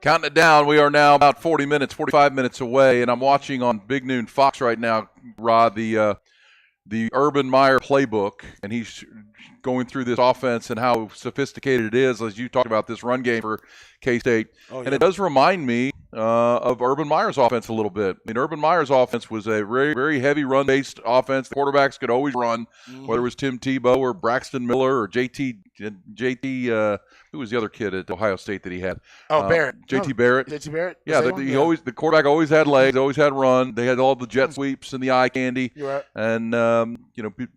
Counting it down, we are now about 45 minutes away, and I'm watching on Big Noon Fox right now, Rod, the Urban Meyer playbook, and he's going through this offense and how sophisticated it is, as you talked about this run game for K-State. Oh, yeah. And it does remind me of Urban Meyer's offense a little bit. I mean, Urban Meyer's offense was a very, very heavy run-based offense. The quarterbacks could always run, whether it was Tim Tebow or Braxton Miller or JT, who was the other kid at Ohio State that he had? Barrett. JT Barrett. JT Barrett? Yeah, the quarterback always had legs, always had run. They had all the jet sweeps and the eye candy. You're right. And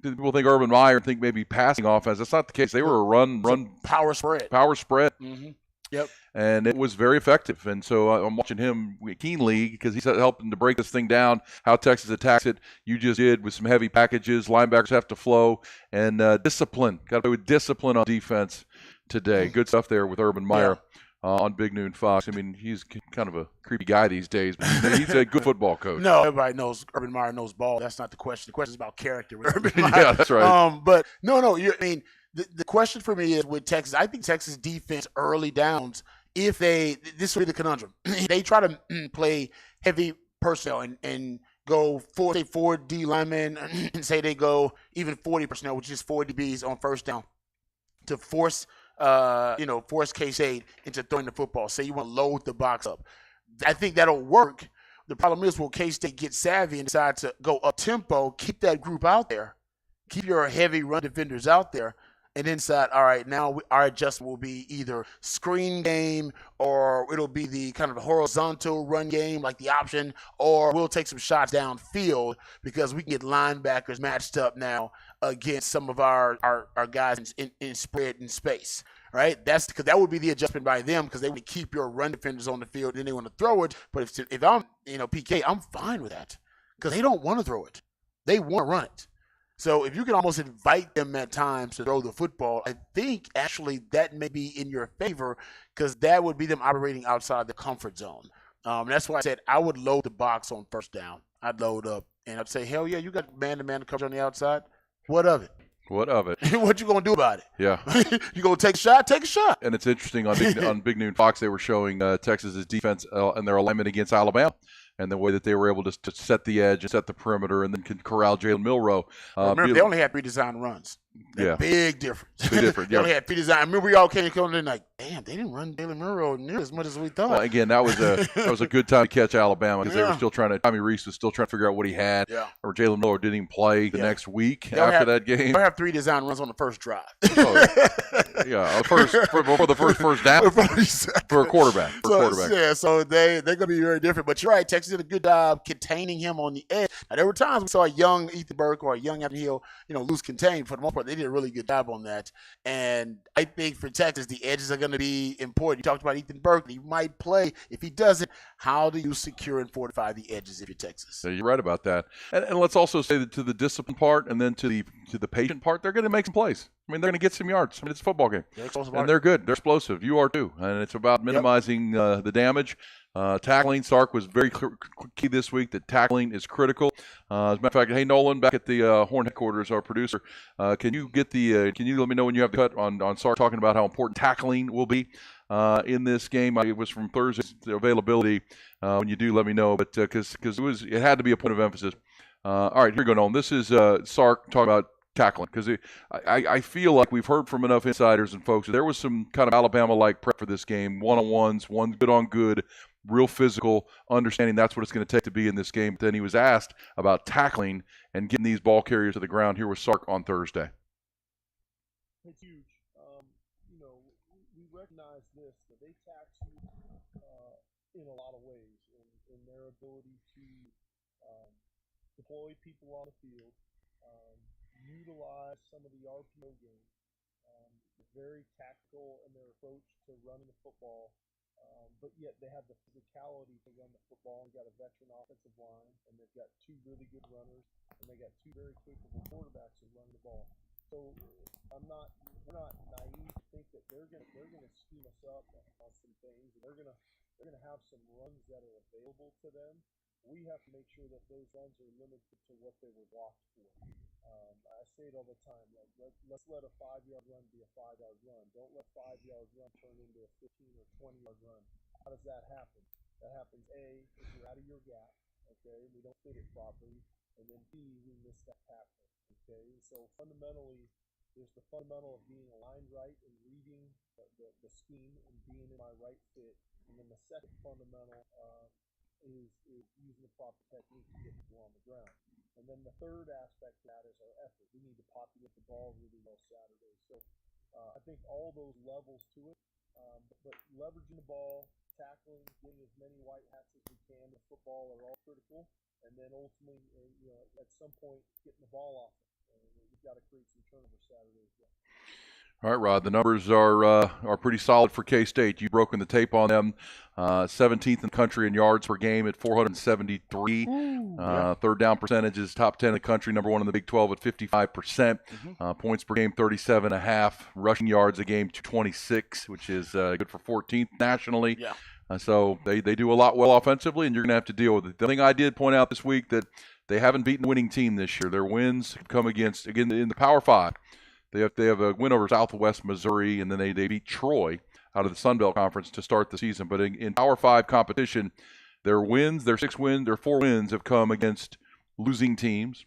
people think Urban Meyer think maybe passing offense. That's not the case. They were a run power spread. Power spread. Mm-hmm. Yep. And it was very effective. And so I'm watching him keenly because he's helping to break this thing down, how Texas attacks it. You just did with some heavy packages. Linebackers have to flow. And discipline. Got to play with discipline on defense today. Good stuff there with Urban Meyer. On Big Noon Fox. I mean, he's kind of a creepy guy these days, but he's a good football coach. No, everybody knows Urban Meyer knows ball. That's not the question. The question is about character with Urban Meyer. Yeah, that's right. But no. I mean, the question for me is with Texas. I think Texas defense early downs. If this will be the conundrum. They try to play heavy personnel and go four D linemen and say they go even 40 personnel, which is 4 DBs on first down to force K-State into throwing the football. Say you want to load the box up. I think that'll work. The problem is, will K-State get savvy and decide to go up-tempo, keep that group out there, keep your heavy run defenders out there, and then decide, all right, now our adjustment will be either screen game or it'll be the kind of horizontal run game like the option, or we'll take some shots downfield because we can get linebackers matched up now against some of our guys in spread and space, right? That's because that would be the adjustment by them because they would keep your run defenders on the field and then they want to throw it. But if I'm, PK, I'm fine with that because they don't want to throw it. They want to run it. So if you can almost invite them at times to throw the football, I think actually that may be in your favor because that would be them operating outside the comfort zone. That's why I said I would load the box on first down. I'd load up and I'd say, hell yeah, you got man-to-man coverage on the outside. What of it? What of it? What you gonna do about it? Yeah. You gonna take a shot? Take a shot. And it's interesting on Big Noon Fox, they were showing Texas's defense and their alignment against Alabama. And the way that they were able to set the edge and set the perimeter and then can corral Jalen Milroe. Remember, they only had 3 design runs. Yeah. Big difference. Big difference. They only had 3 design. I remember we all came in like, damn, they didn't run Jalen Milroe near as much as we thought. Well, again, that was a good time to catch Alabama because they were still Tommy Reese was still trying to figure out what he had. Yeah. Or Jalen Milroe didn't even play the next week after that game. They have 3 design runs on the first drive. Yeah, before the first down for a quarterback. Yeah, so they're going to be very different. But you're right, Texas did a good job containing him on the edge. Now, there were times we saw a young Ethan Burke or a young Evan Hill, lose contained. For the most part, they did a really good job on that. And I think for Texas, the edges are going to be important. You talked about Ethan Burke. He might play. If he doesn't, how do you secure and fortify the edges if you're Texas? So you're right about that. And let's also say that to the discipline part and then to the patient part, they're going to make some plays. I mean, they're going to get some yards. I mean, it's a football game. And they're good. They're explosive. You are too. And it's about minimizing the damage. Tackling, Sark was very key this week that tackling is critical. As a matter of fact, hey, Nolan, back at the Horn headquarters, our producer, can you let me know when you have the cut on Sark talking about how important tackling will be in this game? It was from Thursday's availability. When you do, let me know. But because it had to be a point of emphasis. All right, here we go, Nolan. This is Sark talking about tackling because I feel like we've heard from enough insiders and folks that there was some kind of Alabama-like prep for this game, one-on-ones, one good on good, real physical, understanding that's what it's going to take to be in this game. But then he was asked about tackling and getting these ball carriers to the ground. Here was Sark on Thursday. It's huge. We recognize this, that they tax you in a lot of ways in their ability to deploy people on the field, utilize some of the RPO game, very tactical in their approach to running the football. But yet they have the physicality to run the football. They've got a veteran offensive line, and they've got 2 really good runners, and they got 2 very capable quarterbacks that run the ball. So we're not naive to think that they're gonna scheme us up on some things. They're gonna have some runs that are available to them. We have to make sure that those runs are limited to what they were blocked for. I say it all the time. Let's let a 5-yard run be a 5-yard run. Don't let 5-yard run turn into a 15 or 20-yard run. How does that happen? That happens, A, if you're out of your gap, okay, we don't fit it properly, and then B, we miss that tackle, okay? So fundamentally, there's the fundamental of being aligned right and reading the scheme and being in my right fit, and then the second fundamental is using the proper technique to get people on the ground. And then the third aspect of that is our effort. We need to populate the ball really well Saturday. So I think all those levels to it, but leveraging the ball, tackling, getting as many white hats as we can in football are all critical. And then ultimately, at some point, getting the ball off. And we've got to create some turnovers Saturday as well. All right, Rod. The numbers are pretty solid for K-State. You've broken the tape on them. 17th in the country in yards per game at 473. Third down percentage is top 10 in the country, number one in the Big 12 at 55%. Points per game 37.5. Rushing yards a game 226, which is good for 14th nationally. Yeah. So they do a lot well offensively, and you're going to have to deal with it. The thing I did point out this week that they haven't beaten a winning team this year. Their wins have come against, again, in the Power 5. They have a win over Southwest Missouri, and then they beat Troy out of the Sun Belt Conference to start the season. But in Power 5 competition, their 4 wins have come against losing teams,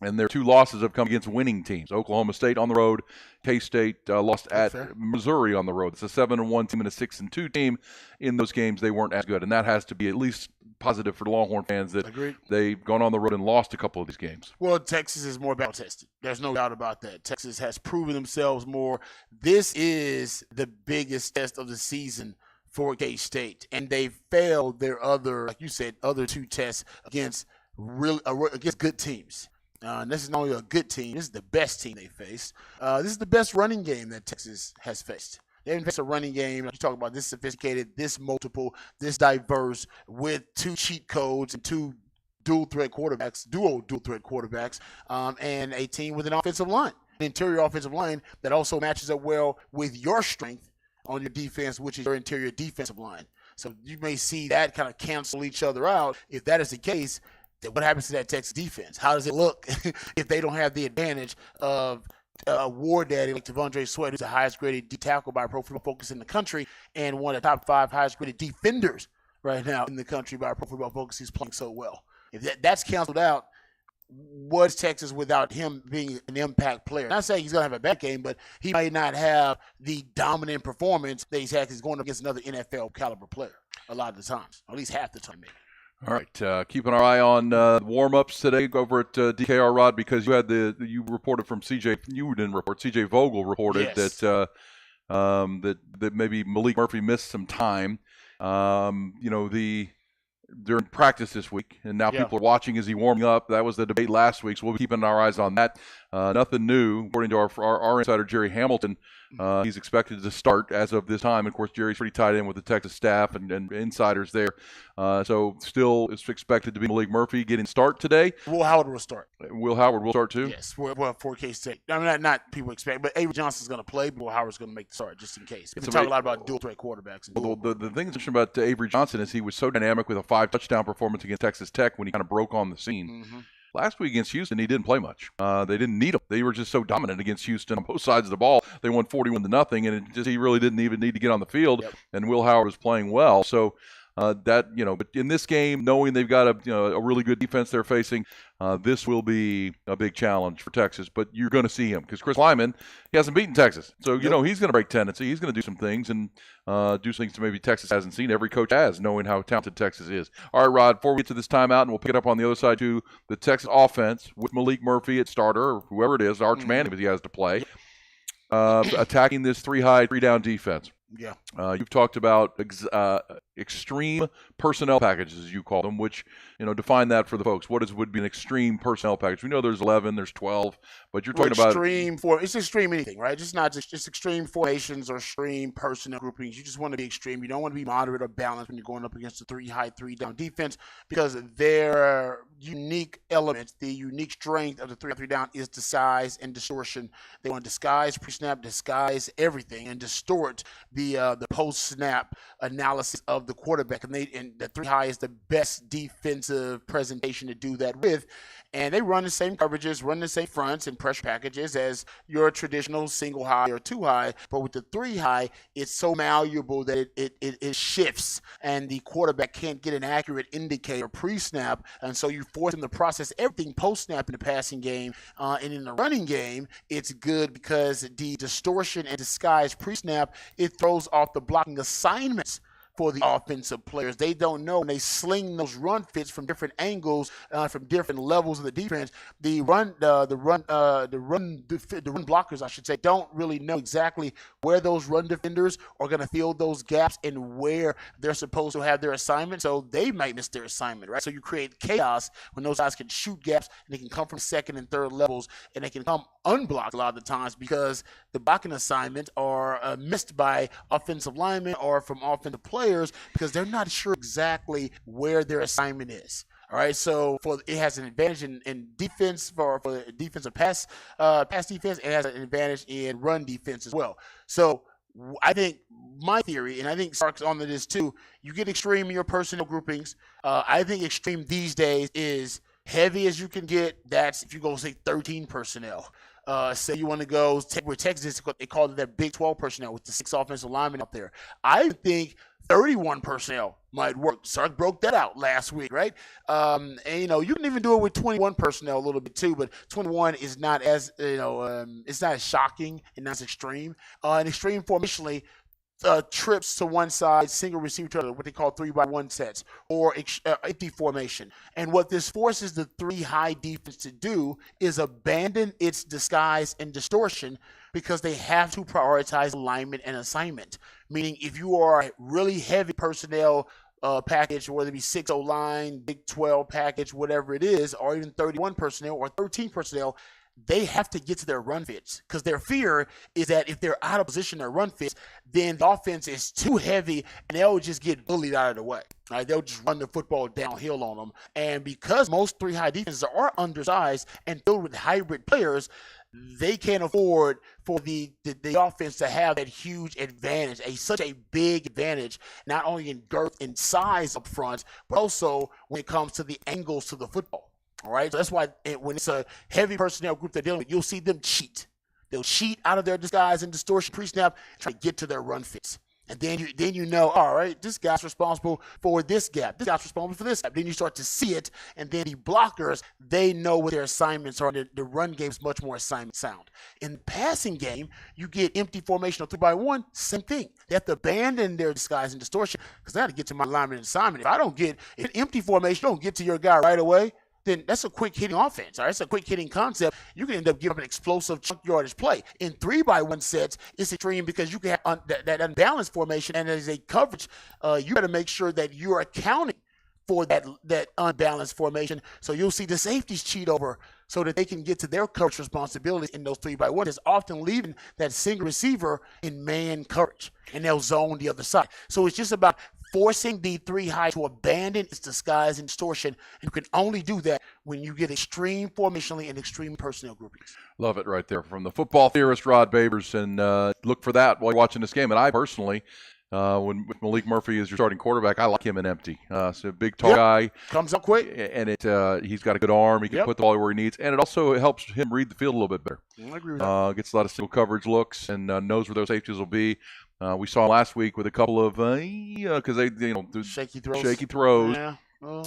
and their 2 losses have come against winning teams. Oklahoma State on the road, K-State lost at Missouri on the road. It's a 7-1 team and a 6-2 team. In those games, they weren't as good, and that has to be at least positive for the Longhorn fans that they've gone on the road and lost a couple of these games. Well, Texas is more battle-tested. There's no doubt about that. Texas has proven themselves more. This is the biggest test of the season for K-State, and they failed their other, like you said, other 2 tests against good teams. This is not only a good team, this is the best team they faced. This is the best running game that Texas has faced. They haven't faced a running game, like you talk about, this sophisticated, this multiple, this diverse, with 2 cheat codes and 2 dual threat quarterbacks, and a team with an offensive line, an interior offensive line that also matches up well with your strength on your defense, which is your interior defensive line. So you may see that kind of cancel each other out. If that is the case, then what happens to that Texas defense? How does it look if they don't have the advantage of a war daddy like T'Vondre Sweat, who's the highest graded D tackle by Pro Football Focus in the country and one of the top 5 highest graded defenders right now in the country by Pro Football Focus? He's playing so well. If that's canceled out, what's Texas without him being an impact player? Not saying he's going to have a bad game, but he may not have the dominant performance that he's had because he's going up against another NFL caliber player a lot of the times, or at least half the time maybe. All right, keeping our eye on warm-ups today over at DKR, Rod, because you reported from CJ. You didn't report. CJ Vogel reported that maybe Malik Murphy missed some time. During practice this week, and now people are watching is he warming up. That was the debate last week, so we'll be keeping our eyes on that. Nothing new, according to our insider Jerry Hamilton. He's expected to start as of this time. Of course, Jerry's pretty tied in with the Texas staff and insiders there. So still is expected to be Malik Murphy getting start today. Will Howard will start. Will Howard will start too? Yes, well, for K-State. I mean, not people expect, but Avery Johnson's going to play, but Will Howard's going to make the start just in case. We talk a lot about dual threat quarterbacks. Well, the thing that's interesting about Avery Johnson is he was so dynamic with a 5-touchdown performance against Texas Tech when he kind of broke on the scene. Last week against Houston, he didn't play much. They didn't need him. They were just so dominant against Houston on both sides of the ball. They won 41-0, and he really didn't even need to get on the field. And Will Howard was playing well. So but in this game, knowing they've got a really good defense they're facing, this will be a big challenge for Texas. But you're going to see him because Chris Lyman, he hasn't beaten Texas. So, he's going to break tendency. He's going to do some things and do things that maybe Texas hasn't seen. Every coach has, knowing how talented Texas is. All right, Rod, before we get to this timeout, and we'll pick it up on the other side too, the Texas offense with Malik Murphy at starter, or whoever it is, Arch Manning, if he has to play, attacking this 3-high, 3-down defense. Yeah. You've talked about extreme personnel packages, as you call them, which, define that for the folks. What would be an extreme personnel package? We know there's 11, there's 12, but you're talking about it's extreme anything, right? Just not just extreme formations or extreme personnel groupings. You just want to be extreme. You don't want to be moderate or balanced when you're going up against a 3-high, 3-down defense because their unique elements, the unique strength of the 3-down is the size and distortion. They want to disguise pre-snap, disguise everything, and distort the post-snap analysis of the quarterback, and the 3-high is the best defensive presentation to do that with. And they run the same coverages, run the same fronts and pressure packages as your traditional single high or 2-high. But with the 3-high, it's so malleable that it shifts, and the quarterback can't get an accurate indicator pre-snap, and so you force him to process everything post-snap in the passing game. And in the running game, it's good because the distortion and disguise pre-snap, it throws off the blocking assignments for the offensive players. They don't know, and they sling those run fits from different angles, from different levels of the defense. The run blockers, I should say, don't really know exactly where those run defenders are going to fill those gaps and where they're supposed to have their assignment. So they might miss their assignment, right? So you create chaos when those guys can shoot gaps and they can come from second and third levels, and they can come unblocked a lot of the times because the blocking assignments are missed by offensive linemen or from offensive players because they're not sure exactly where their assignment is. All right, so it has an advantage in defense for defensive pass defense. It has an advantage in run defense as well. So I think my theory, and I think Sark's on to this too, you get extreme in your personnel groupings. I think extreme these days is heavy as you can get. That's if you go say 13 personnel. Say you want to go with Texas, they called it that Big 12 personnel with the 6 offensive linemen up there. I think 31 personnel might work. Sark broke that out last week, right? And you can even do it with 21 personnel a little bit too, but 21 is not as it's not as shocking and not as extreme. An extreme formationally. Trips to one side, single receiver to the other, what they call 3-by-1 sets, or empty formation. And what this forces the 3 high defense to do is abandon its disguise and distortion because they have to prioritize alignment and assignment. Meaning, if you are a really heavy personnel package, whether it be 6 O-line, Big 12 package, whatever it is, or even 31 personnel or 13 personnel, they have to get to their run fits because their fear is that if they're out of position their run fits, then the offense is too heavy and they'll just get bullied out of the way. Right? They'll just run the football downhill on them. And because most 3 high defenses are undersized and filled with hybrid players, they can't afford for the offense to have that huge advantage, such a big advantage, not only in girth and size up front, but also when it comes to the angles to the football. All right, so that's why when it's a heavy personnel group they're dealing with, you'll see them cheat. They'll cheat out of their disguise and distortion pre-snap, try to get to their run fits. And then you know, all right, this guy's responsible for this gap. This guy's responsible for this gap. Then you start to see it, and then the blockers, they know what their assignments are. The run game's much more assignment sound. In the passing game, you get empty formation of 3-by-1, same thing. They have to abandon their disguise and distortion because they have to get to my alignment and assignment. If I don't get an empty formation, don't get to your guy right away, then that's a quick hitting offense. All right, it's a quick hitting concept. You can end up giving up an explosive chunk yardage play. In 3-by-1 sets, it's extreme because you can have that unbalanced formation, and as a coverage, you got to make sure that you're accounting for that unbalanced formation. So you'll see the safeties cheat over so that they can get to their coverage responsibilities in those 3-by-1. It's often leaving that single receiver in man coverage, and they'll zone the other side. So it's just about forcing the 3 high to abandon its disguise and distortion. And you can only do that when you get extreme formationally and extreme personnel groupings. Love it right there from the football theorist Rod Babers, and look for that while you're watching this game. And I personally, when Malik Murphy is your starting quarterback, I like him in empty. So a big, tall guy. Comes up quick. And he's got a good arm. He can put the ball where he needs. And it also helps him read the field a little bit better. I agree with that. Gets a lot of single coverage looks and knows where those safeties will be. We saw last week with a couple of because they shaky throws. Shaky throws. Yeah.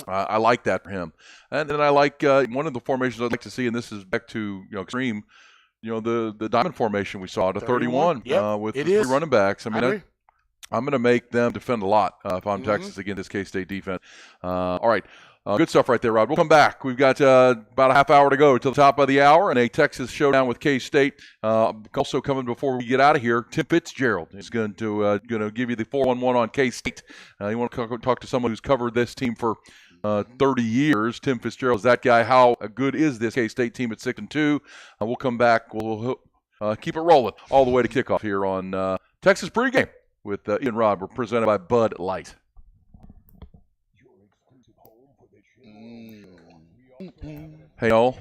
I like that for him, and then I like one of the formations I'd like to see, and this is back to extreme, the diamond formation we saw, the 31 with the 3 running backs. I mean, I'm going to make them defend a lot if I'm Texas against this K-State defense. All right. Good stuff right there, Rod. We'll come back. We've got about a half hour to go to the top of the hour and a Texas showdown with K-State. Also coming before we get out of here, Tim Fitzgerald is going to give you the 411 on K-State. You want to talk to someone who's covered this team for 30 years. Tim Fitzgerald is that guy. How good is this K-State team at 6-2? We'll come back. We'll keep it rolling all the way to kickoff here on Texas Pregame with Ian Rod. We're presented by Bud Light. Hey, all.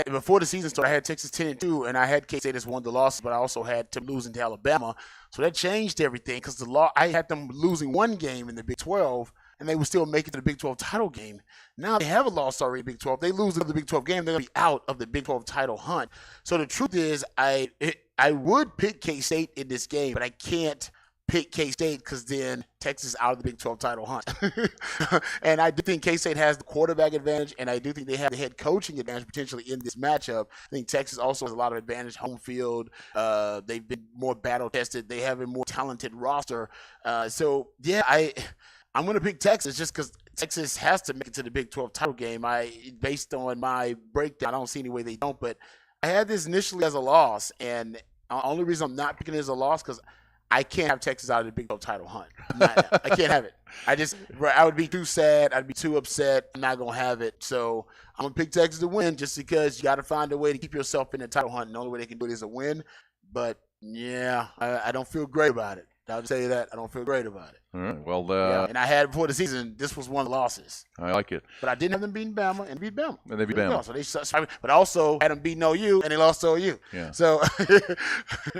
before the season started, I had Texas 10-2, and I had K-State as one of the losses, but I also had them losing to Alabama. So that changed everything because I had them losing one game in the Big 12, and they would still make it to the Big 12 title game. Now they have a loss already in the Big 12. They lose the Big 12 game, they're going to be out of the Big 12 title hunt. So the truth is, I would pick K-State in this game, but I can't pick K-State because then Texas is out of the Big 12 title hunt. And I do think K-State has the quarterback advantage, and I do think they have the head coaching advantage potentially in this matchup. I think Texas also has a lot of advantage home field. They've been more battle-tested. They have a more talented roster. So, yeah, I'm going to pick Texas just because Texas has to make it to the Big 12 title game. Based on my breakdown, I don't see any way they don't, but I had this initially as a loss, and the only reason I'm not picking it as a loss because I can't have Texas out of the Big 12 title hunt. I can't have it. I would be too sad. I'd be too upset. I'm not going to have it. So I'm going to pick Texas to win just because you got to find a way to keep yourself in the title hunt. And the only way they can do it is a win. But, yeah, I don't feel great about it. I'll just tell you that. I don't feel great about it. All right. Well, Yeah, and I had before the season, this was one of the losses. I like it. But I didn't have them beating Bama and beat Bama. And they beat Bama. So but also had them beating OU, and they lost to OU. Yeah. So,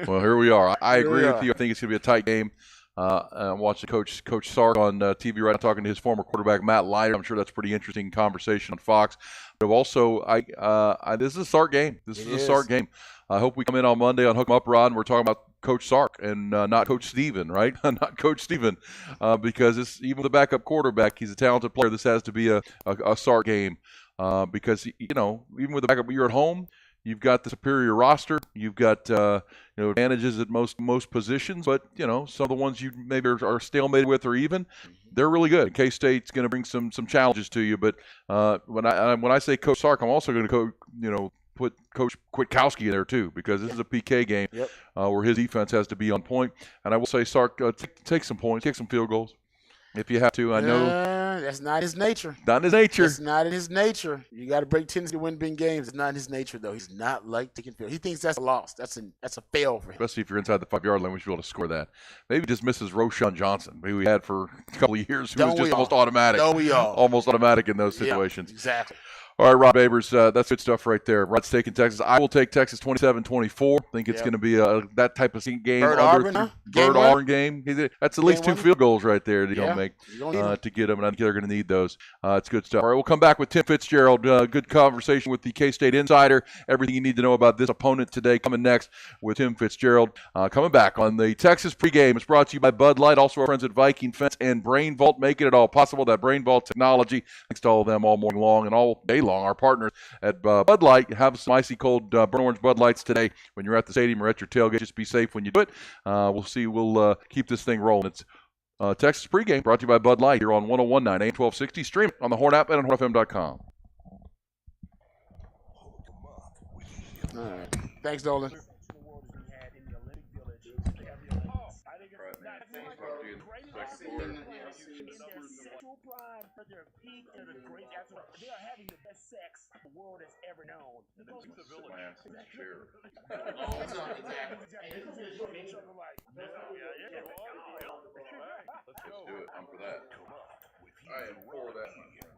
Well, here we are. I Here we agree with are. you. I think it's going to be a tight game. I'm watching Coach Sark on TV right now talking to his former quarterback, Matt Leiter. I'm sure that's a pretty interesting conversation on Fox. But also, this is a Sark game. This is a Sark game. I hope we come in on Monday on Hook 'em Up, Rod, and we're talking about Coach Sark and not Coach Steven, right? Not Coach Steven, because it's, even with the backup quarterback, he's a talented player. This has to be a Sark game because, even with the backup, you're at home. You've got the superior roster. You've got advantages at most positions, but some of the ones you maybe are stalemated with or even, they're really good. K-State's going to bring some challenges to you. But when I say Coach Sark, I'm also going to put Coach Kwiatkowski in there too, because this is a PK game where his defense has to be on point. And I will say, Sark, take some points, kick some field goals if you have to. I know that's not his nature. Not in his nature. It's not in his nature. You got to break tendency to win big games. It's not in his nature, though. He's not like taking field. He thinks that's a loss. That's a fail for him. Especially if you're inside the 5-yard line, we should be able to score that. Maybe just misses Roshan Johnson, who we had for a couple of years, who was just almost automatic. Don't we all? Almost automatic in those situations. Yeah, exactly. All right, Rod Babers, that's good stuff right there. Rod's taking Texas. I will take Texas 27-24. I think it's going to be that type of game. Bird-Auburn, huh? Bird-Auburn game. That's at least two field goals right there that you'll make to get them, and I think they're going to need those. It's good stuff. All right, we'll come back with Tim Fitzgerald. Good conversation with the K-State Insider. Everything you need to know about this opponent today coming next with Tim Fitzgerald. Coming back on the Texas pregame. It's brought to you by Bud Light, also our friends at Viking Fence and Brain Vault, making it all possible. That Brain Vault technology. Thanks to all of them all morning long and all day long. Our partners at Bud Light, have some icy cold burnt orange Bud Lights today when you're at the stadium or at your tailgate. Just be safe when you do it. We'll see. We'll keep this thing rolling. It's Texas pregame brought to you by Bud Light here on 101.9 AM 1260. Stream it on the Horn app and on hornfm.com. All right. Thanks, Dolan. They are having the best sex the world has ever known. Let's do it. I'm for that. I am for that.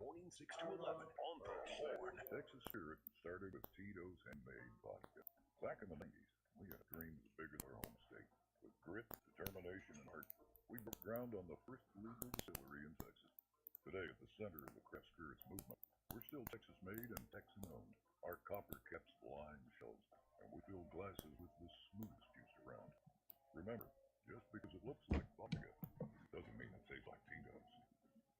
Morning 6 to 11 on the Horn. Texas Spirit started with Tito's handmade vodka. Back in the 90s, we had dreams bigger than our home state. With grit, determination, and heart, we broke ground on the first legal distillery in Texas. Today, at the center of the craft spirits movement, we're still Texas-made and Texan-owned. Our copper caps line shelves, and we fill glasses with the smoothest juice around. Remember, just because it looks like vodka doesn't mean it tastes like Tito's.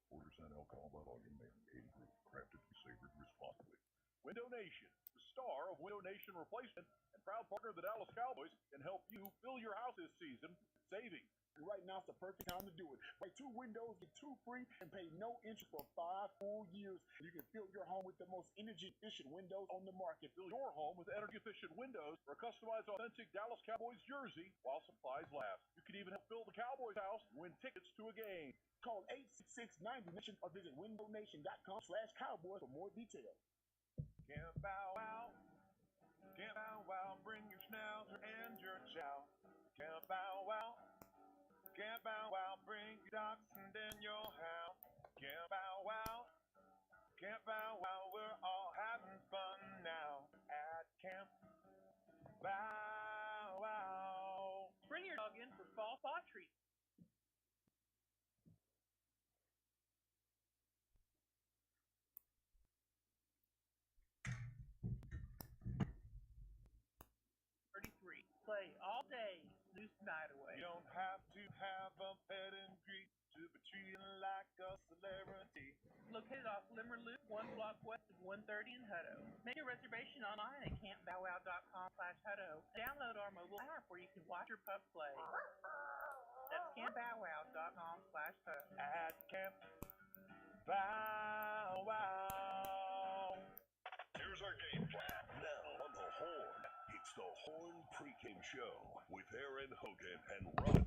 4% alcohol by volume and 80 proof, crafted to be savored responsibly. Window Nation, the star of Window Nation Replacement and proud partner of the Dallas Cowboys, can help you fill your house this season saving. Right now, it's the perfect time to do it. Buy 2 windows, get 2 free, and pay no interest for 5 full years. You can fill your home with the most energy-efficient windows on the market. Fill your home with energy-efficient windows or a customized authentic Dallas Cowboys jersey while supplies last. You can even help fill the Cowboys house and win tickets to a game. Call 866-90-NATION or visit windownation.com/cowboys for more details. Camp Bow Wow. Camp Bow Wow. Bring your schnauzer and your chow. Camp Bow Wow. Camp Bow Wow. Bring your dachshund and your hound. Camp Bow Wow. Camp Bow Wow. We're all having fun now in for fall thaw treats. Play all day, snooze the night away. You don't have to have a pedigree to be treated like a celebrity. Located off Limmer Loop, 1 block west of 130 in Hutto. Make a reservation online at campbowwow.com/Hutto. Download our mobile app where you can watch your pup play. That's campbowwow.com/Hutto. At Camp Bow Wow. Here's our game plan. Now on the Horn, it's the Horn pregame show with Aaron Hogan and Ron